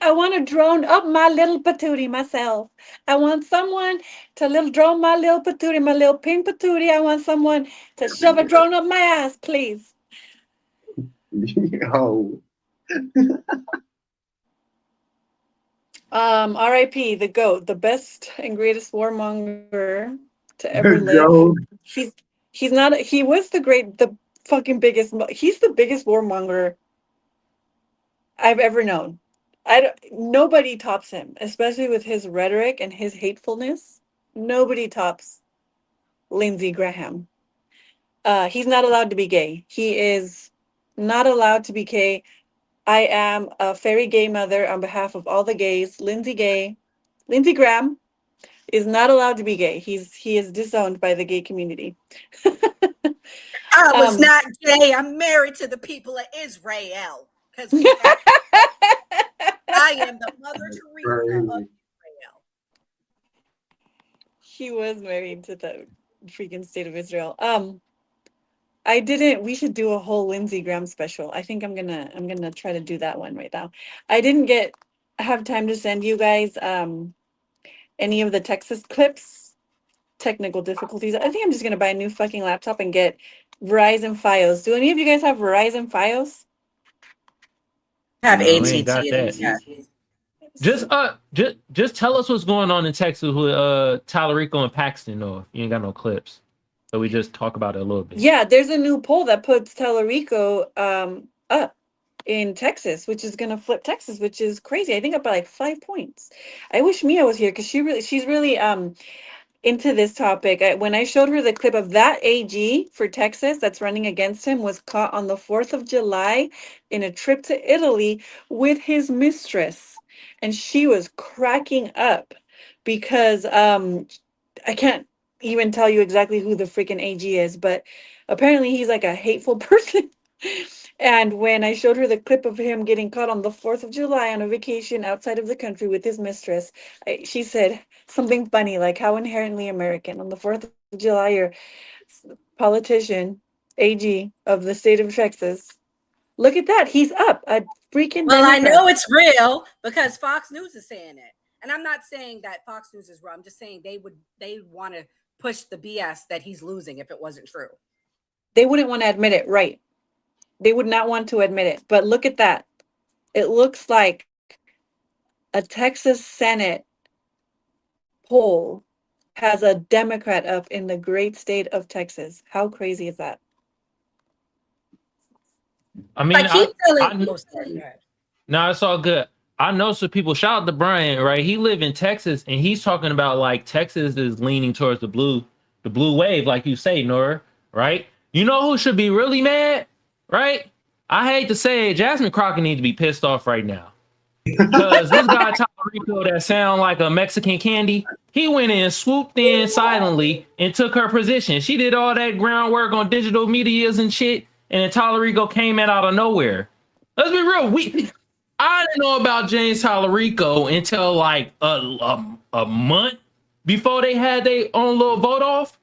I want to drone up my little patootie myself. I want someone to little drone my little patootie, my little pink patootie. I want someone to shove a drone up my ass, please. Yo. R.I.P. the GOAT, the best and greatest warmonger to ever live. He's not. He was the fucking biggest. He's the biggest warmonger I've ever known. Nobody tops him, especially with his rhetoric and his hatefulness. Nobody tops Lindsey Graham. He's not allowed to be gay. He is not allowed to be gay. I am a very gay mother on behalf of all the gays. Lindsey Graham is not allowed to be gay. He is disowned by the gay community. I was not gay. I'm married to the people of Israel. Because I am the Mother Teresa of Israel. He was married to the freaking state of Israel. We should do a whole Lindsey Graham special. I think I'm gonna try to do that one right now. I didn't have time to send you guys any of the Texas clips. Technical difficulties. I think I'm just gonna buy a new fucking laptop and get Verizon Fios. Do any of you guys have Verizon Fios? Have AT&T. Got that. Just tell us what's going on in Texas with Talarico and Paxton. Though you ain't got no clips, so we just talk about it a little bit. Yeah, there's a new poll that puts Talarico up in Texas, which is gonna flip Texas, which is crazy. I think up by like 5 points. I wish Mia was here because she's really into this topic. When I showed her the clip of that AG for Texas that's running against him was caught on the 4th of July in a trip to Italy with his mistress. And she was cracking up because I can't even tell you exactly who the freaking AG is, but apparently he's like a hateful person. And when I showed her the clip of him getting caught on the 4th of July on a vacation outside of the country with his mistress, she said something funny like, how inherently American. On the 4th of July, you're politician, AG of the state of Texas. Look at that. He's up. A freaking Well, I Democrat. know it's real because Fox News is saying it. And I'm not saying that Fox News is wrong. I'm just saying they want to push the BS that he's losing if it wasn't true. They wouldn't want to admit it, right? They would not want to admit it. But look at that. It looks like a Texas Senate poll has a Democrat up in the great state of Texas. How crazy is that? I mean, No, it's all good. I know some people. Shout out to Brian, right? He live in Texas, and he's talking about like Texas is leaning towards the blue wave, like you say, Nora, right? You know who should be really mad, right? I hate to say it, Jasmine Crockett needs to be pissed off right now. Because this guy Talarico that sound like a Mexican candy, he went in, swooped in silently, and took her position. She did all that groundwork on digital medias and shit, and then Talarico came out of nowhere. Let's be real. I didn't know about James Talarico until like a month before they had their own little vote off,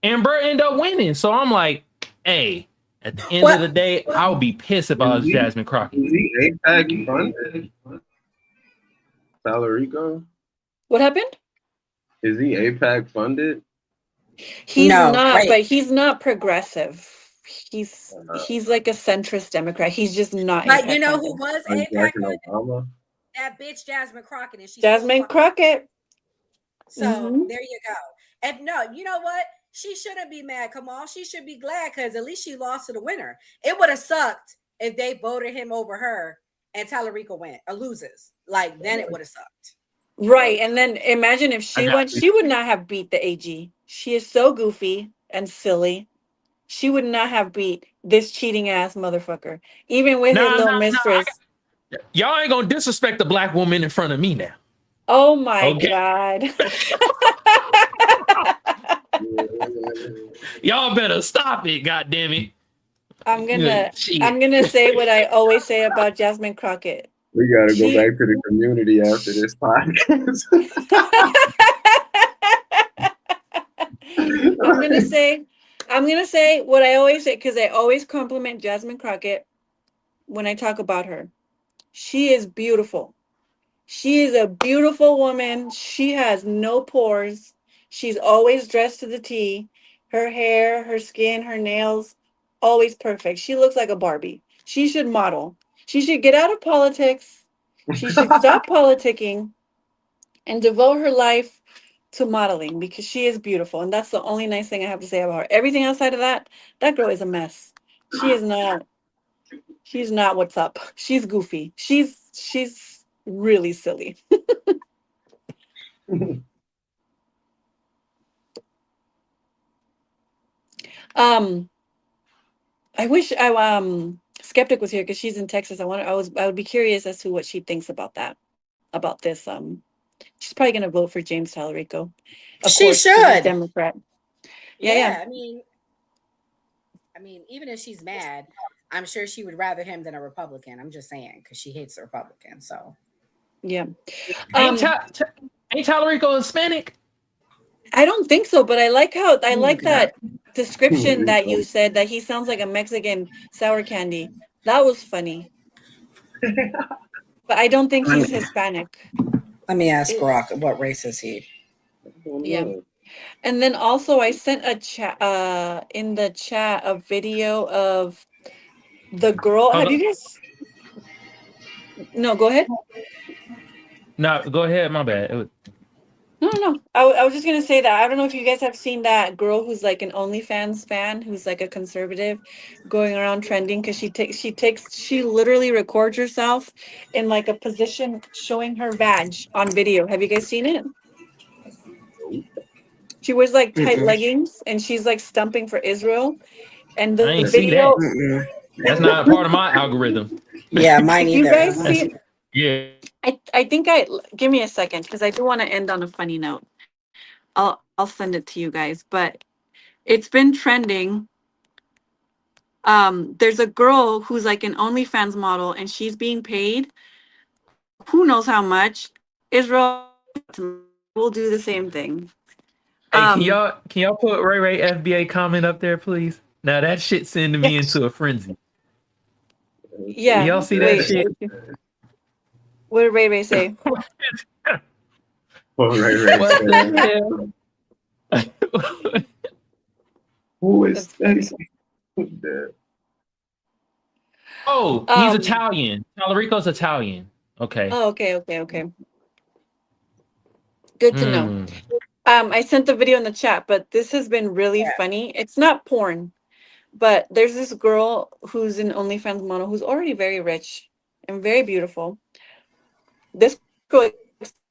and Bert ended up winning. So I'm like, hey, at the end of the day, I would be pissed if I was Jasmine Crockett. Is he APAC funded? Talarico? What happened? Is he APAC funded? He's not, but he's not progressive. He's like a centrist Democrat. He's just not. But you know who was APAC funded? That bitch Jasmine Crockett, and she's Jasmine Crockett. So there you go. And no, you know what? She shouldn't be mad. Come on, she should be glad because at least she lost to the winner. It would have sucked if they voted him over her and Talarico went or loses. Like then it would have sucked. Right, and then imagine if she won, she would not have beat the AG. She is so goofy and silly. She would not have beat this cheating ass motherfucker, even with his little mistress. Y'all ain't gonna disrespect the black woman in front of me now. Oh my God. Y'all better stop it, goddamn it. I'm gonna say what I always say about Jasmine Crockett. We gotta go back to the community after this podcast. I'm gonna say what I always say because I always compliment Jasmine Crockett when I talk about her. She is beautiful. She is a beautiful woman. She has no pores. She's always dressed to the T. Her hair, her skin, her nails, always perfect. She looks like a Barbie. She should model. She should get out of politics. She should stop politicking and devote her life to modeling because she is beautiful. And that's the only nice thing I have to say about her. Everything outside of that girl is a mess. She's not what's up. She's goofy. She's really silly. I wish Skeptic was here because she's in Texas. I would be curious as to what she thinks about this. She's probably gonna vote for James Talarico. She should. Democrat. Yeah. I mean, even if she's mad, I'm sure she would rather him than a Republican. I'm just saying because she hates the Republican. So yeah. Ain't Talarico Hispanic? I don't think so, but I like that description that you said that he sounds like a Mexican sour candy. That was funny. But I don't think he's Hispanic. Let me ask Rock, what race is he? Yeah. And then also I sent a chat in the chat a video of the girl. Have you guys? No, go ahead. No, go ahead. My bad. No. I was just gonna say that I don't know if you guys have seen that girl who's like an OnlyFans fan, who's like a conservative, going around trending because she literally records herself in like a position showing her vag on video. Have you guys seen it? She wears like tight leggings and she's like stumping for Israel. And I the ain't see video, that. That's not a part of my algorithm. Yeah, mine if either. you guys see, Yeah. I think give me a second because I do want to end on a funny note. I'll send it to you guys, but it's been trending. There's a girl who's like an OnlyFans model and she's being paid who knows how much. Israel will do the same thing. Hey, can y'all put Ray FBA comment up there, please? Now that shit sending me into a frenzy. Yeah. Y'all see that shit? What did Ray say? What the hell? Who is that? Oh, he's Italian. Talarico's Italian. Okay. Oh, okay. Good to know. I sent the video in the chat, but this has been really funny. It's not porn, but there's this girl who's an OnlyFans model who's already very rich and very beautiful. This girl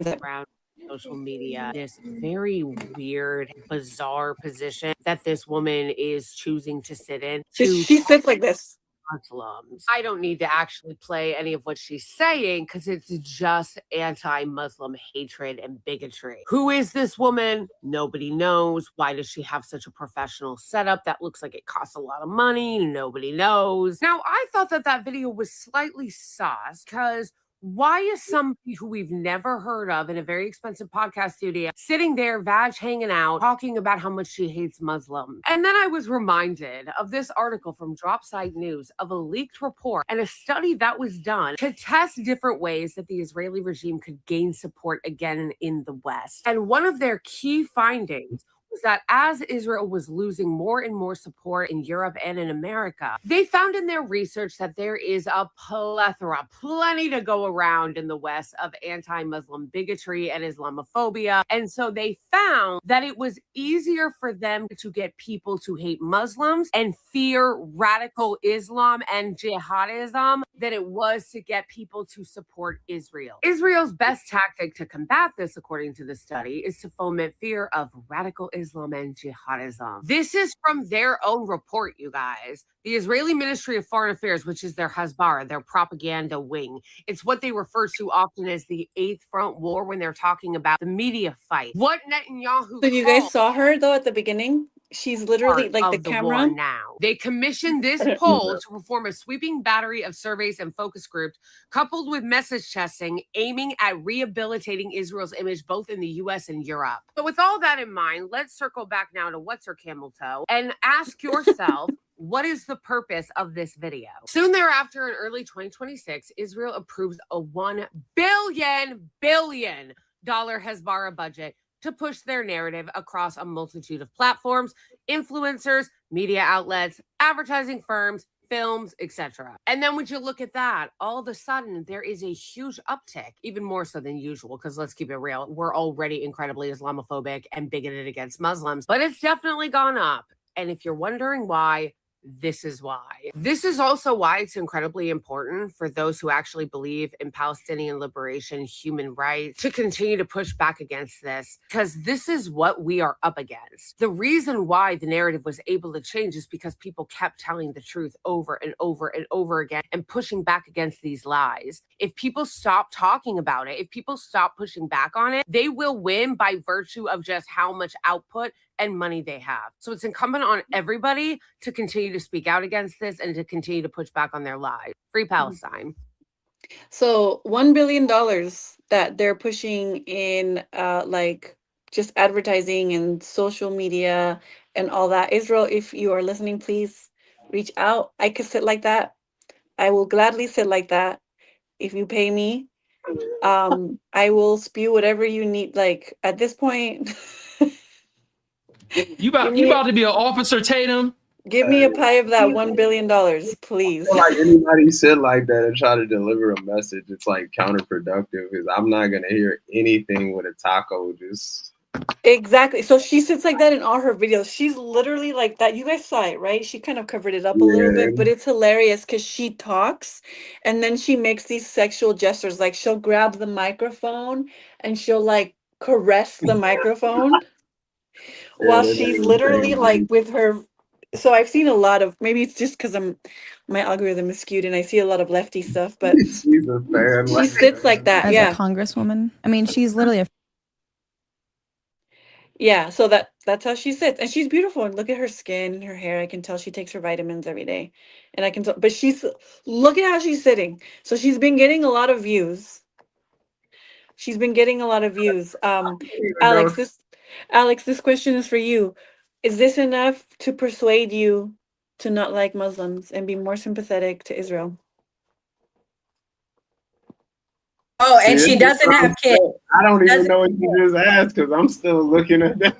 around social media, this very weird, bizarre position that this woman is choosing to sit in. She sits like this. Muslims. I don't need to actually play any of what she's saying because it's just anti-Muslim hatred and bigotry. Who is this woman? Nobody knows. Why does she have such a professional setup that looks like it costs a lot of money? Nobody knows. Now, I thought that video was slightly sus because why is somebody who we've never heard of in a very expensive podcast studio sitting there, vag hanging out, talking about how much she hates Muslims? And then I was reminded of this article from Dropside News of a leaked report and a study that was done to test different ways that the Israeli regime could gain support again in the West. And one of their key findings was that as Israel was losing more and more support in Europe and in America, they found in their research that there is a plethora, plenty to go around in the West of anti-Muslim bigotry and Islamophobia. And so they found that it was easier for them to get people to hate Muslims and fear radical Islam and jihadism than it was to get people to support Israel. Israel's best tactic to combat this, according to the study, is to foment fear of radical Islam and jihadism. This is from their own report, you guys. The Israeli Ministry of Foreign Affairs, which is their Hasbara, their propaganda wing. It's what they refer to often as the Eighth Front War when they're talking about the media fight. What Netanyahu So you guys saw her though at the beginning? She's literally like the camera. Now they commissioned this poll to perform a sweeping battery of surveys and focus groups, coupled with message testing, aiming at rehabilitating Israel's image both in the U.S. and Europe. So, with all that in mind, let's circle back now to what's her camel toe and ask yourself. What is the purpose of this video? Soon thereafter, in early 2026, Israel approves a $1 billion Hasbara budget to push their narrative across a multitude of platforms, influencers, media outlets, advertising firms, films, etc. And then when you look at that, all of a sudden there is a huge uptick, even more so than usual, because let's keep it real, we're already incredibly Islamophobic and bigoted against Muslims, but it's definitely gone up. And if you're wondering why, this is why. This is also why it's incredibly important for those who actually believe in Palestinian liberation, human rights, to continue to push back against this, because this is what we are up against. The reason why the narrative was able to change is because people kept telling the truth over and over and over again and pushing back against these lies. If people stop talking about it, if people stop pushing back on it, they will win by virtue of just how much output and money they have. So it's incumbent on everybody to continue to speak out against this and to continue to push back on their lies. Free Palestine. So $1 billion that they're pushing in like just advertising and social media and all that. Israel, if you are listening, please reach out. I could sit like that. I will gladly sit like that if you pay me. I will spew whatever you need. Like at this point, you about to be an Officer Tatum? Give me a pie of that $1 billion, please. Like anybody said like that and try to deliver a message, it's like counterproductive because I'm not gonna hear anything with a taco. Just Exactly. So she sits like that in all her videos. She's literally like that. You guys saw it, right? She kind of covered it up a little yeah, bit, but it's hilarious because she talks and then she makes these sexual gestures. Like she'll grab the microphone and she'll like caress the microphone while that she's is literally like crazy. with her. So I've seen a lot of, maybe it's just because my algorithm is skewed and I see a lot of lefty stuff, but She's a fan. she sits like that. As Yeah. a congresswoman, I mean, she's literally a Yeah, so that's how she sits, and she's beautiful. And look at her skin, her hair. I can tell she takes her vitamins every day, and I can tell. But look at how she's sitting. So she's been getting a lot of views. She's been getting a lot of views. Alex, this question is for you. Is this enough to persuade you to not like Muslims and be more sympathetic to Israel? Oh, and See, she doesn't have kids. I don't even Doesn't- know what you just asked because I'm still looking at that.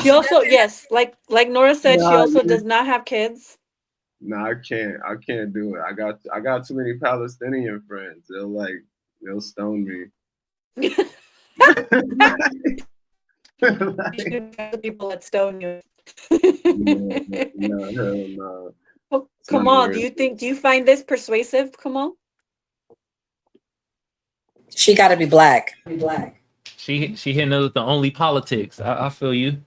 She also, yes, like Nora said, she Nah, also yeah. does not have kids. No, I can't do it. I got too many Palestinian friends. They'll stone me. People that stone you. No, hell no. Oh, It's not Kamal, worth it. do you find this persuasive, Kamal? She got to be black. She hitting us with the only politics. I feel you.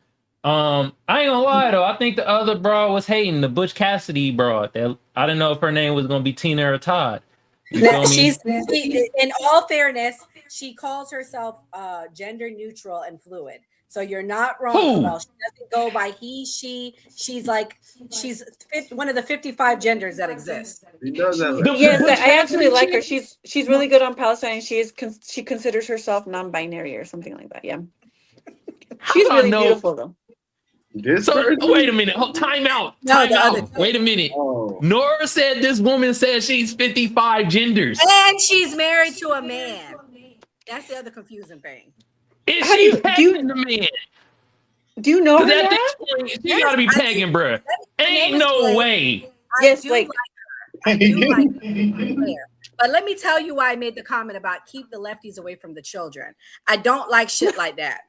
I ain't gonna lie though. I think the other broad was hating, the Butch Cassidy broad. That I didn't know if her name was gonna be Tina or Todd. You feel me? In all fairness, she calls herself gender neutral and fluid. So you're not wrong, Who? Kamal. She doesn't go by he, she. She's one of the 55 genders that exist. He does have The Yes, Butch I actually Cassidy like her. chick? She's really good on Palestine. She considers herself non-binary or something like that. Yeah, she's How do I really know? beautiful though. This So person? wait a minute. Time out. No, Time the out. other- Wait a minute. Oh. Nora said this woman said she's 55 genders. And she's married to a man. That's the other confusing thing. Is How do she you- do pegging the man? Do you know her? Because at Nora? this point, she gotta be pegging, bruh. Ain't no way. Yes, do like like her. I do like her. But let me tell you why I made the comment about keep the lefties away from the children. I don't like shit like that.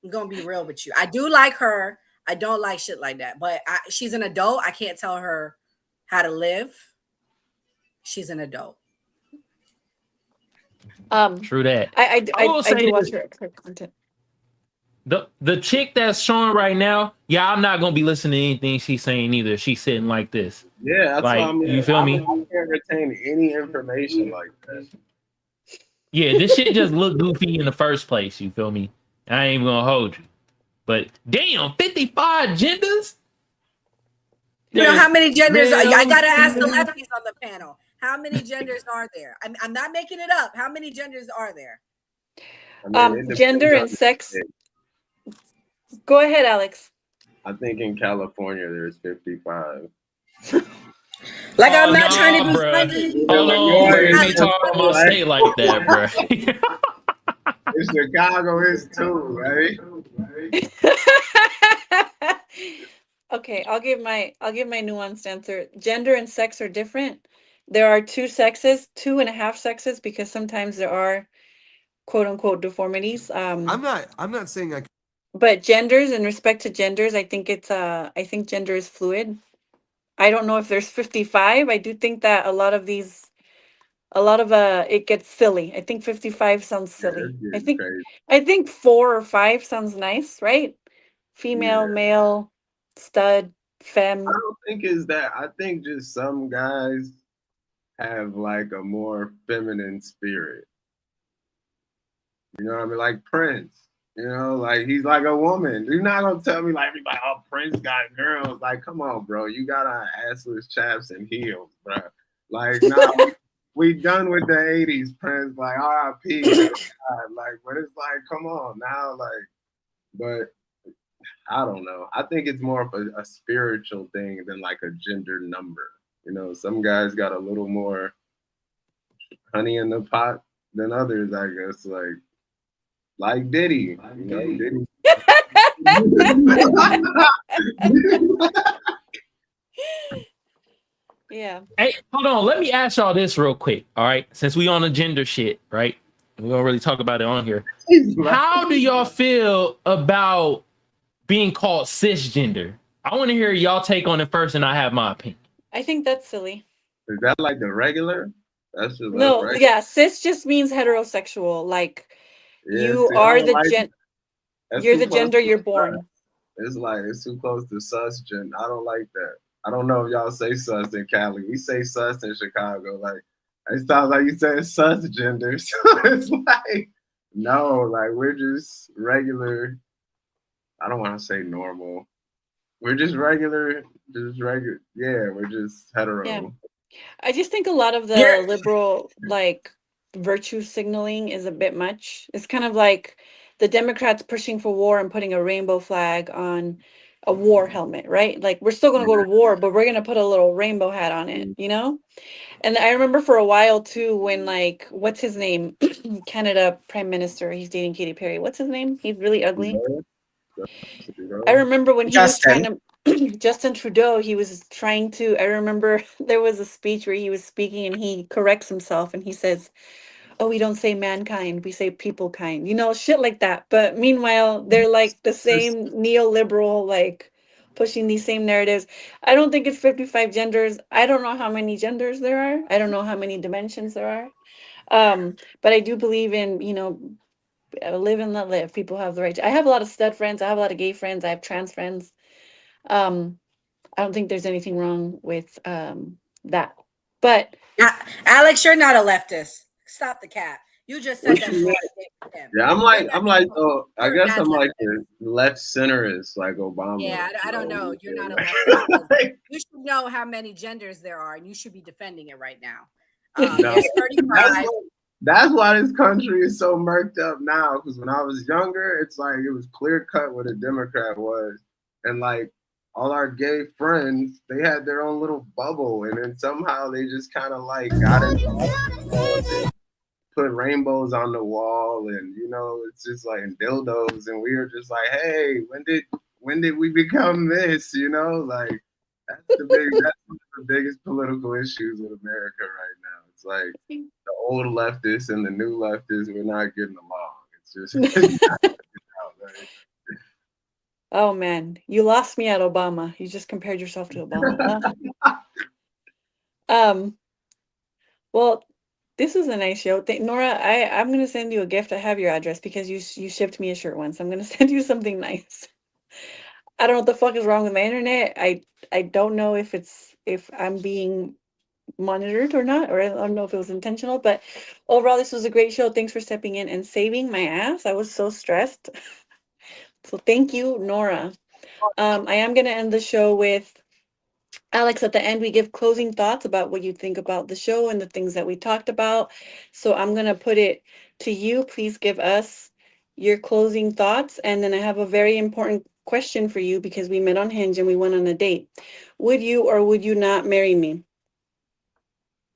I'm gonna be real with you. I do like her. I don't like shit like that. But she's an adult. I can't tell her how to live. She's an adult. True that. I will say do watch this. her content. The chick that's showing right now, yeah, I'm not gonna be listening to anything she's saying either. She's sitting like this. Yeah, that's Like, what I mean. you feel me? I can't retain any information like that. Yeah, this shit just looked goofy in the first place. You feel me? I ain't even gonna hold you. But damn, 55 genders? You know how many genders are? I gotta ask the Damn. lefties on the panel. How many genders are there? I'm not making it up. How many genders are there? I mean, it Gender depends and on sex. the state. Go ahead, Alex. I think in California there's 55. Like I'm not nah, trying to be bruh. funny. Hold on, Yeah, bro. You yeah, can't talk about my state like that, bro. In Chicago is too, right? Okay, I'll give my nuanced answer. Gender and sex are different. There are two sexes, 2.5 sexes, because sometimes there are quote unquote deformities. I'm not saying But genders, in respect to genders, I think gender is fluid. I don't know if there's 55. I do think that a lot of it gets silly. I think 55 sounds silly. I think 4 or 5 sounds nice, right? Female, male, stud, femme. I don't think it's that. I think just some guys have like a more feminine spirit. You know what I mean? Like Prince. You know, like he's like a woman. You're not gonna tell me like, oh, Prince got girls. Like, come on, bro. You got on assless chaps and heels, bro. Like, nah, we done with the 80s, Prince. Like, R.I.P. Like, but it's like, come on now, like, but I don't know. I think it's more of a spiritual thing than like a gender number. You know, some guys got a little more honey in the pot than others, I guess. Like Diddy, you know, Diddy. Yeah. Hey, hold on. Let me ask y'all this real quick. All right. Since we on the gender shit, right? We don't really talk about it on here. How do y'all feel about being called cisgender? I want to hear y'all take on it first, and I have my opinion. I think that's silly. Is that like the regular? That's just No, regular. yeah, cis just means heterosexual. Like Yeah, you see, I are don't the like gen that's you're too the close gender to you're sus. born. It's like it's too close to sus gen. I don't like that. I don't know if y'all say sus in Cali. We say sus in Chicago. Like it sounds like you say sus gender. So it's like no, like we're just regular. I don't want to say normal. We're just regular, Yeah, we're just hetero. Yeah. I just think a lot of the You're liberal like virtue signaling is a bit much. It's kind of like the Democrats pushing for war and putting a rainbow flag on a war helmet, right? Like we're still going to go to war, but we're going to put a little rainbow hat on it, you know? And I remember for a while too when like what's his name? Canada Prime Minister, he's dating Katy Perry. What's his name? He's really ugly. I remember when he was trying to Justin Trudeau, he was trying to I remember there was a speech where he was speaking and he corrects himself and he says, "Oh, we don't say mankind, we say people kind." You know, shit like that. But meanwhile, they're like the same neoliberal like pushing these same narratives. I don't think it's 55 genders. I don't know how many genders there are. I don't know how many dimensions there are. But I do believe in, you know, live and let live. People have the right to, I have a lot of stud friends, I have a lot of gay friends, I have trans friends. Um, I don't think there's anything wrong with that. But Alex, you're not a leftist. Stop the cap. You just said that. Yeah, I'm like, oh, I guess I'm like the left centerist, like Obama. Yeah, I don't know. You're not a leftist. You should know how many genders there are, and you should be defending it right now. No, There's 35. that's why this country is so murked up now. Because when I was younger, it's like it was clear cut what a Democrat was, and like all our gay friends, they had their own little bubble, and then somehow they just kind of like got it. Put rainbows on the wall, and you know, it's just like dildos, and we were just like, hey, when did we become this? You know, like that's one of the biggest political issues with America right now. It's like the old leftists and the new leftists, we're not getting along. It's just oh man, you lost me at Obama. You just compared yourself to Obama. Well, this was a nice show. Nora, I'm gonna send you a gift. I have your address because you shipped me a shirt once. I'm gonna send you something nice. I don't know what the fuck is wrong with my internet. I don't know if I'm being monitored or not, or I don't know if it was intentional, but overall this was a great show. Thanks for stepping in and saving my ass. I was so stressed. So thank you, Nora. I am gonna end the show with Alex, at the end, we give closing thoughts about what you think about the show and the things that we talked about. So I'm going to put it to you. Please give us your closing thoughts. And then I have a very important question for you because we met on Hinge and we went on a date. Would you or would you not marry me?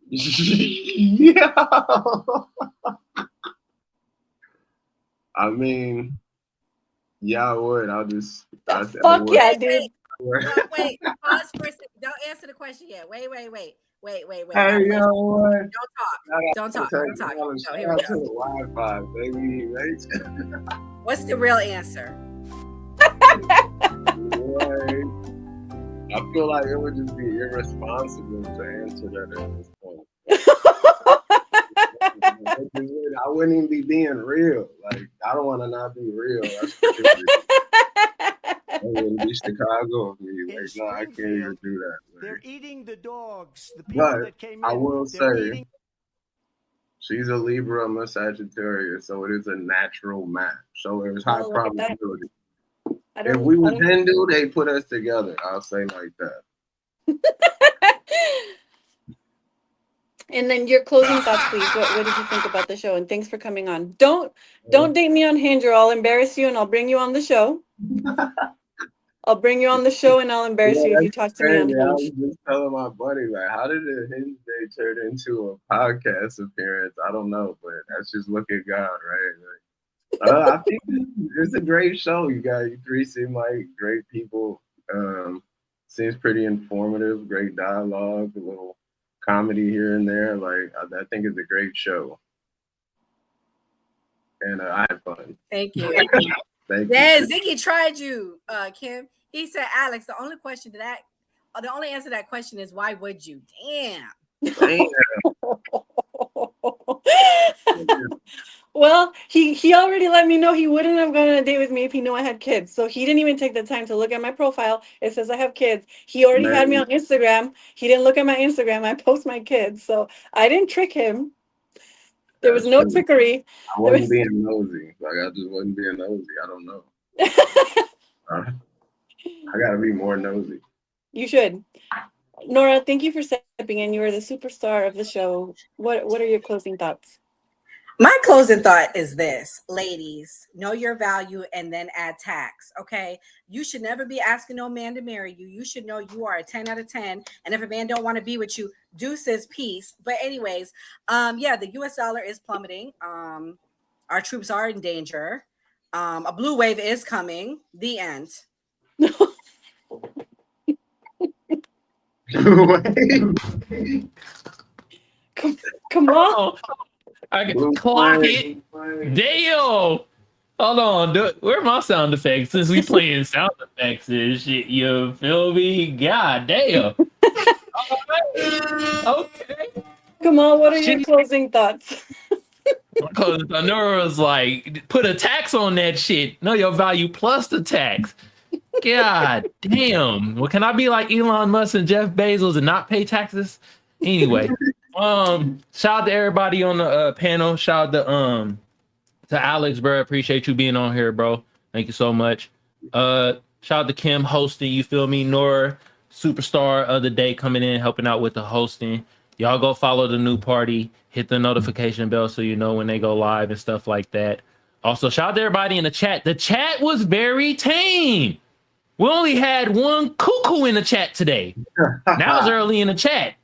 yeah. I mean, yeah, I would. Fuck yeah, dude. Wait, pause for a second. Don't answer the question yet. Wait. Hey, yo, what? Don't talk. No, here we go. Wi-Fi, baby. What's the real answer? I feel like it would just be irresponsible to answer that at this point. I wouldn't even be being real. Like, I don't want to not be real. That's it wouldn't be Chicago of me. Like, no, I can't even do that. Like. They're eating the dogs. The people that came in. I will say, she's a Libra, I'm a Sagittarius, so it is a natural match. So there's high probability. If we were Hindu, they put us together. I'll say like that. And then your closing thoughts, please. What did you think about the show? And thanks for coming on. Don't date me on Hinge or I'll embarrass you and I'll bring you on the show. I'll bring you on the show and I'll embarrass you if you talk to me on Hinge. I was just telling my buddy, like, how did the Hinge day turn into a podcast appearance? I don't know, but that's just look at God, right? Like, I think it's a great show. You three seem like great people. seems pretty informative. Great dialogue, a little comedy here and there. Like I think it's a great show, and I had fun. Thank you. Thank Yeah, you. Ziggy tried you, Kim. He said, Alex, the only answer to that question is why would you? Damn. Well, he already let me know he wouldn't have gone on a date with me if he knew I had kids. So he didn't even take the time to look at my profile. It says I have kids. He already had me on Instagram. He didn't look at my Instagram. I post my kids. So I didn't trick him. There was no trickery. I wasn't being nosy. Like I just wasn't being nosy. I don't know. I gotta be more nosy. You should. Nora, thank you for stepping in. You are the superstar of the show. What are your closing thoughts? My closing thought is this, ladies, know your value and then add tax. Okay. You should never be asking no man to marry you. You should know you are a 10 out of 10. And if a man don't want to be with you, deuces, peace. But anyways, yeah, the US dollar is plummeting. Our troops are in danger. A blue wave is coming. The end. Come on. I can clock it. Damn. Hold on. Where are my sound effects? Since we playing sound effects and shit, you feel me? God damn. Okay. Come on, what are your closing thoughts? Because Nora was like, put a tax on that shit. Know your value plus the tax. God damn. Well, can I be like Elon Musk and Jeff Bezos and not pay taxes? Anyway, shout out to everybody on the panel. Shout out to Alex, bro. Appreciate you being on here, bro. Thank you so much. Shout out to Kim hosting, you feel me? Nora, superstar of the day, coming in, helping out with the hosting. Y'all go follow the new party, hit the notification bell so you know when they go live and stuff like that. Also, shout out to everybody in the chat. The chat was very tame. We only had one cuckoo in the chat today. That was early in the chat.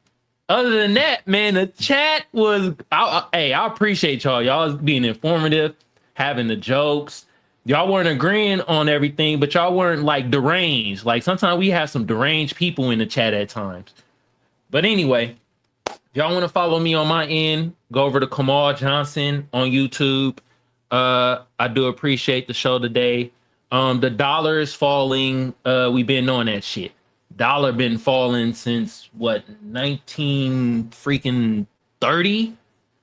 Other than that, man, the chat was. I appreciate y'all. Y'all being informative, having the jokes. Y'all weren't agreeing on everything, but y'all weren't like deranged. Like sometimes we have some deranged people in the chat at times. But anyway, if y'all want to follow me on my end, go over to Kamal Johnson on YouTube. I do appreciate the show today. The dollar is falling. We've been knowing that shit. Dollar been falling since what, 19 freaking 30?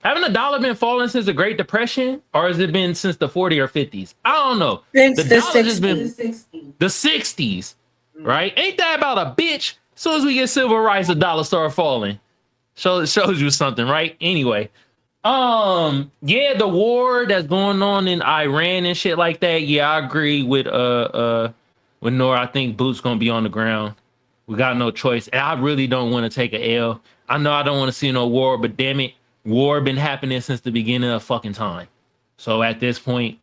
Haven't the dollar been falling since the Great Depression, or has it been since the 40 or 50s? I don't know. Since the the dollar just 60s. been the 60s, right? Ain't that about a bitch? As soon as we get civil rights, the dollar start falling. So it shows you something, right? Anyway, yeah, the war that's going on in Iran and shit like that. Yeah, I agree with Nora. I think Boots gonna be on the ground. We got no choice. And I really don't want to take a L. I know I don't want to see no war, but damn it, war been happening since the beginning of fucking time. So at this point,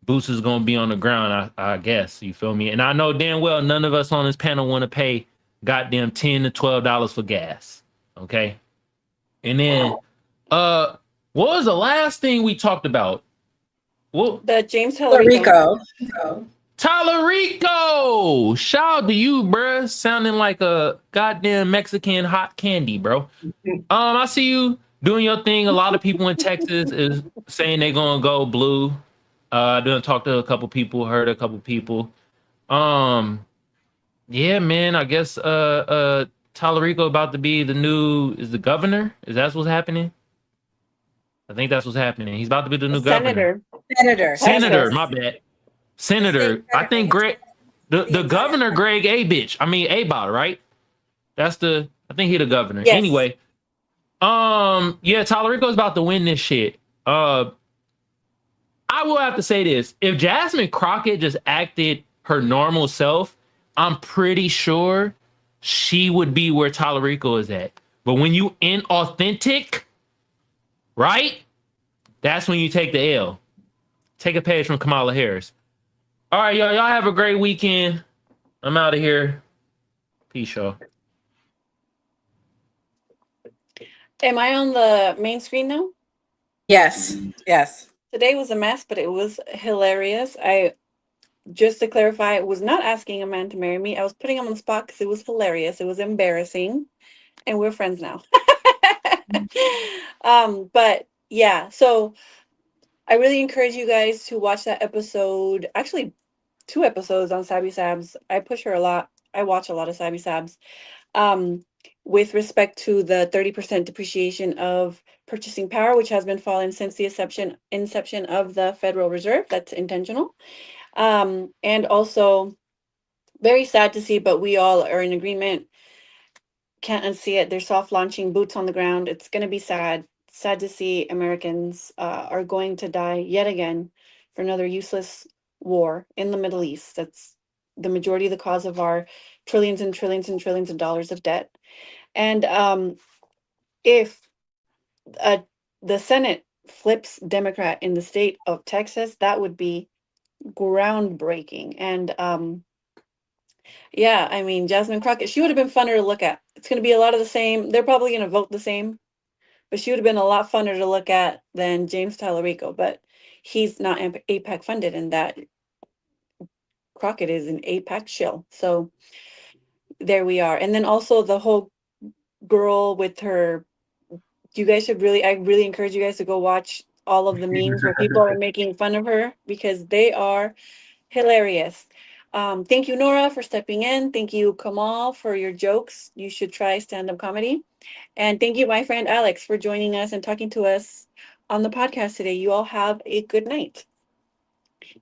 Boots is gonna be on the ground, I guess. You feel me? And I know damn well none of us on this panel want to pay goddamn $10 to $12 for gas. Okay. And then what was the last thing we talked about? Well, the James Talarico. Talarico! Shout out to you, bruh. Sounding like a goddamn Mexican hot candy, bro. I see you doing your thing. A lot of people in Texas is saying they're gonna go blue. I done talked to a couple people, heard a couple people. Yeah, man. I guess Talarico about to be the governor. Is that what's happening? I think that's what's happening. He's about to be the new governor. Senator, my bad. Senator. I think Greg, the governor, Greg Abbott, right? I think he the governor. Yes. Anyway, yeah, Talarico's about to win this shit. I will have to say this. If Jasmine Crockett just acted her normal self, I'm pretty sure she would be where Talarico is at. But when you inauthentic, right? That's when you take the L. Take a page from Kamala Harris. All right, y'all have a great weekend. I'm out of here. Peace, y'all. Am I on the main screen now? Yes. Today was a mess, but it was hilarious. I just to clarify, I was not asking a man to marry me. I was putting him on the spot because it was hilarious. It was embarrassing. And we're friends now. But yeah, so I really encourage you guys to watch that episode. Actually, 2 episodes on Sabby Sabs. I push her a lot. I watch a lot of Sabby Sabs. With respect to the 30% depreciation of purchasing power, which has been falling since the inception of the Federal Reserve. That's intentional. And also very sad to see, but we all are in agreement. Can't unsee it. They're soft launching, boots on the ground. It's going to be sad. Sad to see Americans are going to die yet again for another useless war in the Middle East. That's the majority of the cause of our trillions and trillions and trillions of dollars of debt. And if the Senate flips Democrat in the state of Texas, that would be groundbreaking. And yeah, I mean, Jasmine Crockett, she would have been funner to look at. It's going to be a lot of the same. They're probably going to vote the same, but she would have been a lot funner to look at than James Talarico. But he's not APAC funded, and that Crockett is an APAC shill. So there we are. And then also the whole girl with her. You guys should really, I really encourage you guys to go watch all of the memes where people are making fun of her because they are hilarious. Thank you, Nora, for stepping in. Thank you, Kamal, for your jokes. You should try stand-up comedy. And thank you, my friend Alex, for joining us and talking to us on the podcast today. You all have a good night.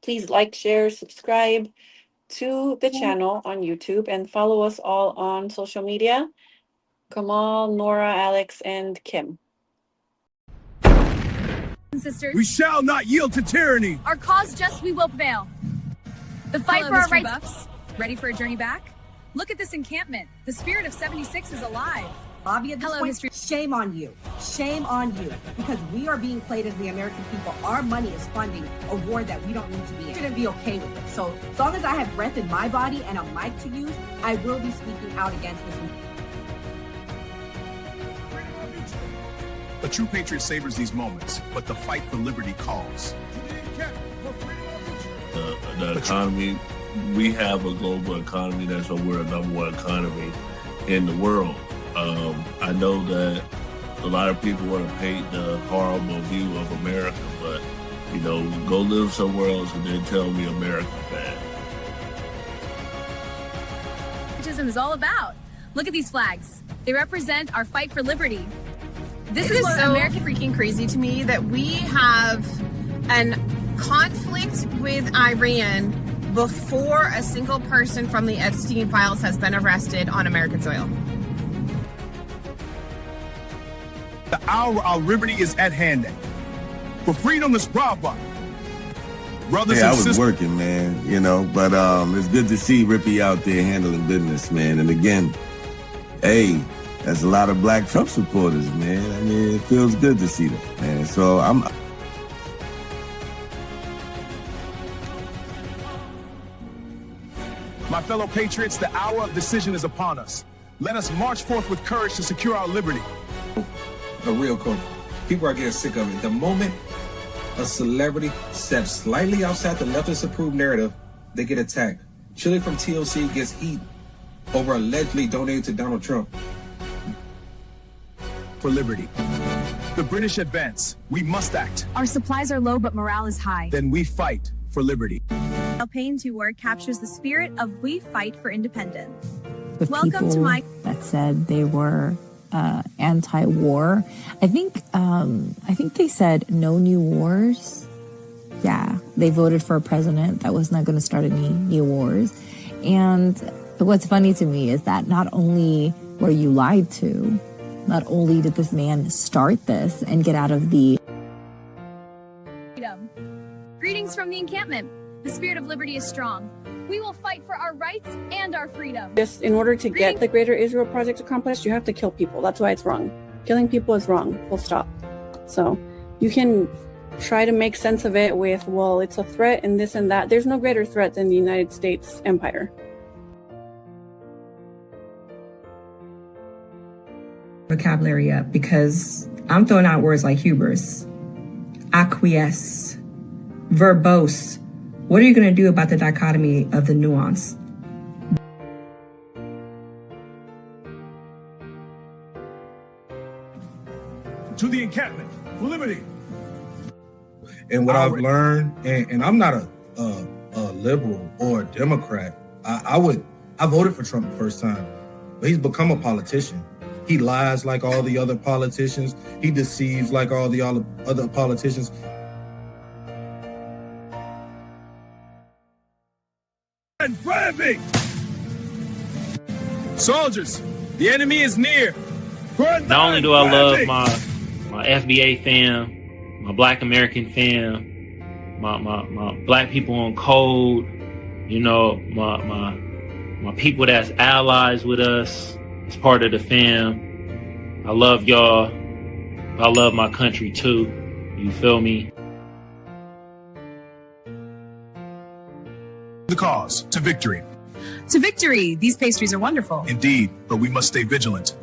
Please like, share, subscribe to the channel on YouTube and follow us all on social media. Kamal, Nora, Alex, and Kim. Sisters, We shall not yield to tyranny. our cause just we will prevail. The fight Hello, for our history rights. buffs. Ready for a journey back? Look at this encampment. The spirit of 76 is alive. Bobby, at this Hello, point, history. shame on you. Shame on you. Because we are being played as the American people. Our money is funding a war that we don't need to be in. We shouldn't be okay with it. So as long as I have breath in my body and a mic to use, I will be speaking out against this. A true patriot savors these moments, but the fight for liberty calls. The economy, we have a global economy that's we're a number one economy in the world. I know that a lot of people want to paint the horrible view of America, but, you know, go live somewhere else and then tell me America's bad. Patriotism is all about. Look at these flags. They represent our fight for liberty. This is is what so American- freaking crazy to me that we have an conflict with Iran before a single person from the Epstein files has been arrested on American soil. The hour of our liberty is at hand. For freedom is bravo. Brothers Hey, I and was sisters. working, man, you know, but it's good to see Rippy out there handling business, man. And again, hey, that's a lot of black Trump supporters, man. I mean, it feels good to see them, man. So I'm. My fellow patriots, the hour of decision is upon us. Let us march forth with courage to secure our liberty. A real coach. People are getting sick of it. The moment a celebrity steps slightly outside the leftist approved narrative, they get attacked. Chili from TLC gets heat over allegedly donating to Donald Trump. For liberty. The British advance. We must act. Our supplies are low, but morale is high. Then we fight for liberty. Paying to work captures the spirit of we fight for independence. With Welcome to people my that said they were anti-war. I think they said no new wars. Yeah, they voted for a president that was not going to start any new wars. And what's funny to me is that not only were you lied to, not only did this man start this and get out of the freedom. Greetings from the encampment. The spirit of liberty is strong. We will fight for our rights and our freedom. Just in order to get the Greater Israel Project accomplished, you have to kill people. That's why it's wrong. Killing people is wrong. Full stop. So you can try to make sense of it with, well, it's a threat and this and that. There's no greater threat than the United States empire. Vocabulary up because I'm throwing out words like hubris, acquiesce, verbose, What are you going to do about the dichotomy of the nuance? To the encampment. Liberty. And what I've learned, and I'm not a liberal or a Democrat. I voted for Trump the first time, but he's become a politician. He lies like all the other politicians. He deceives like all the other politicians. In front of me! Soldiers, the enemy is near. Not only do I love my FBA fam, my Black American fam, my Black people on code, you know, my people that's allies with us as part of the fam. I love y'all. I love my country too. You feel me? The cause to victory. To victory! These pastries are wonderful. Indeed, but we must stay vigilant.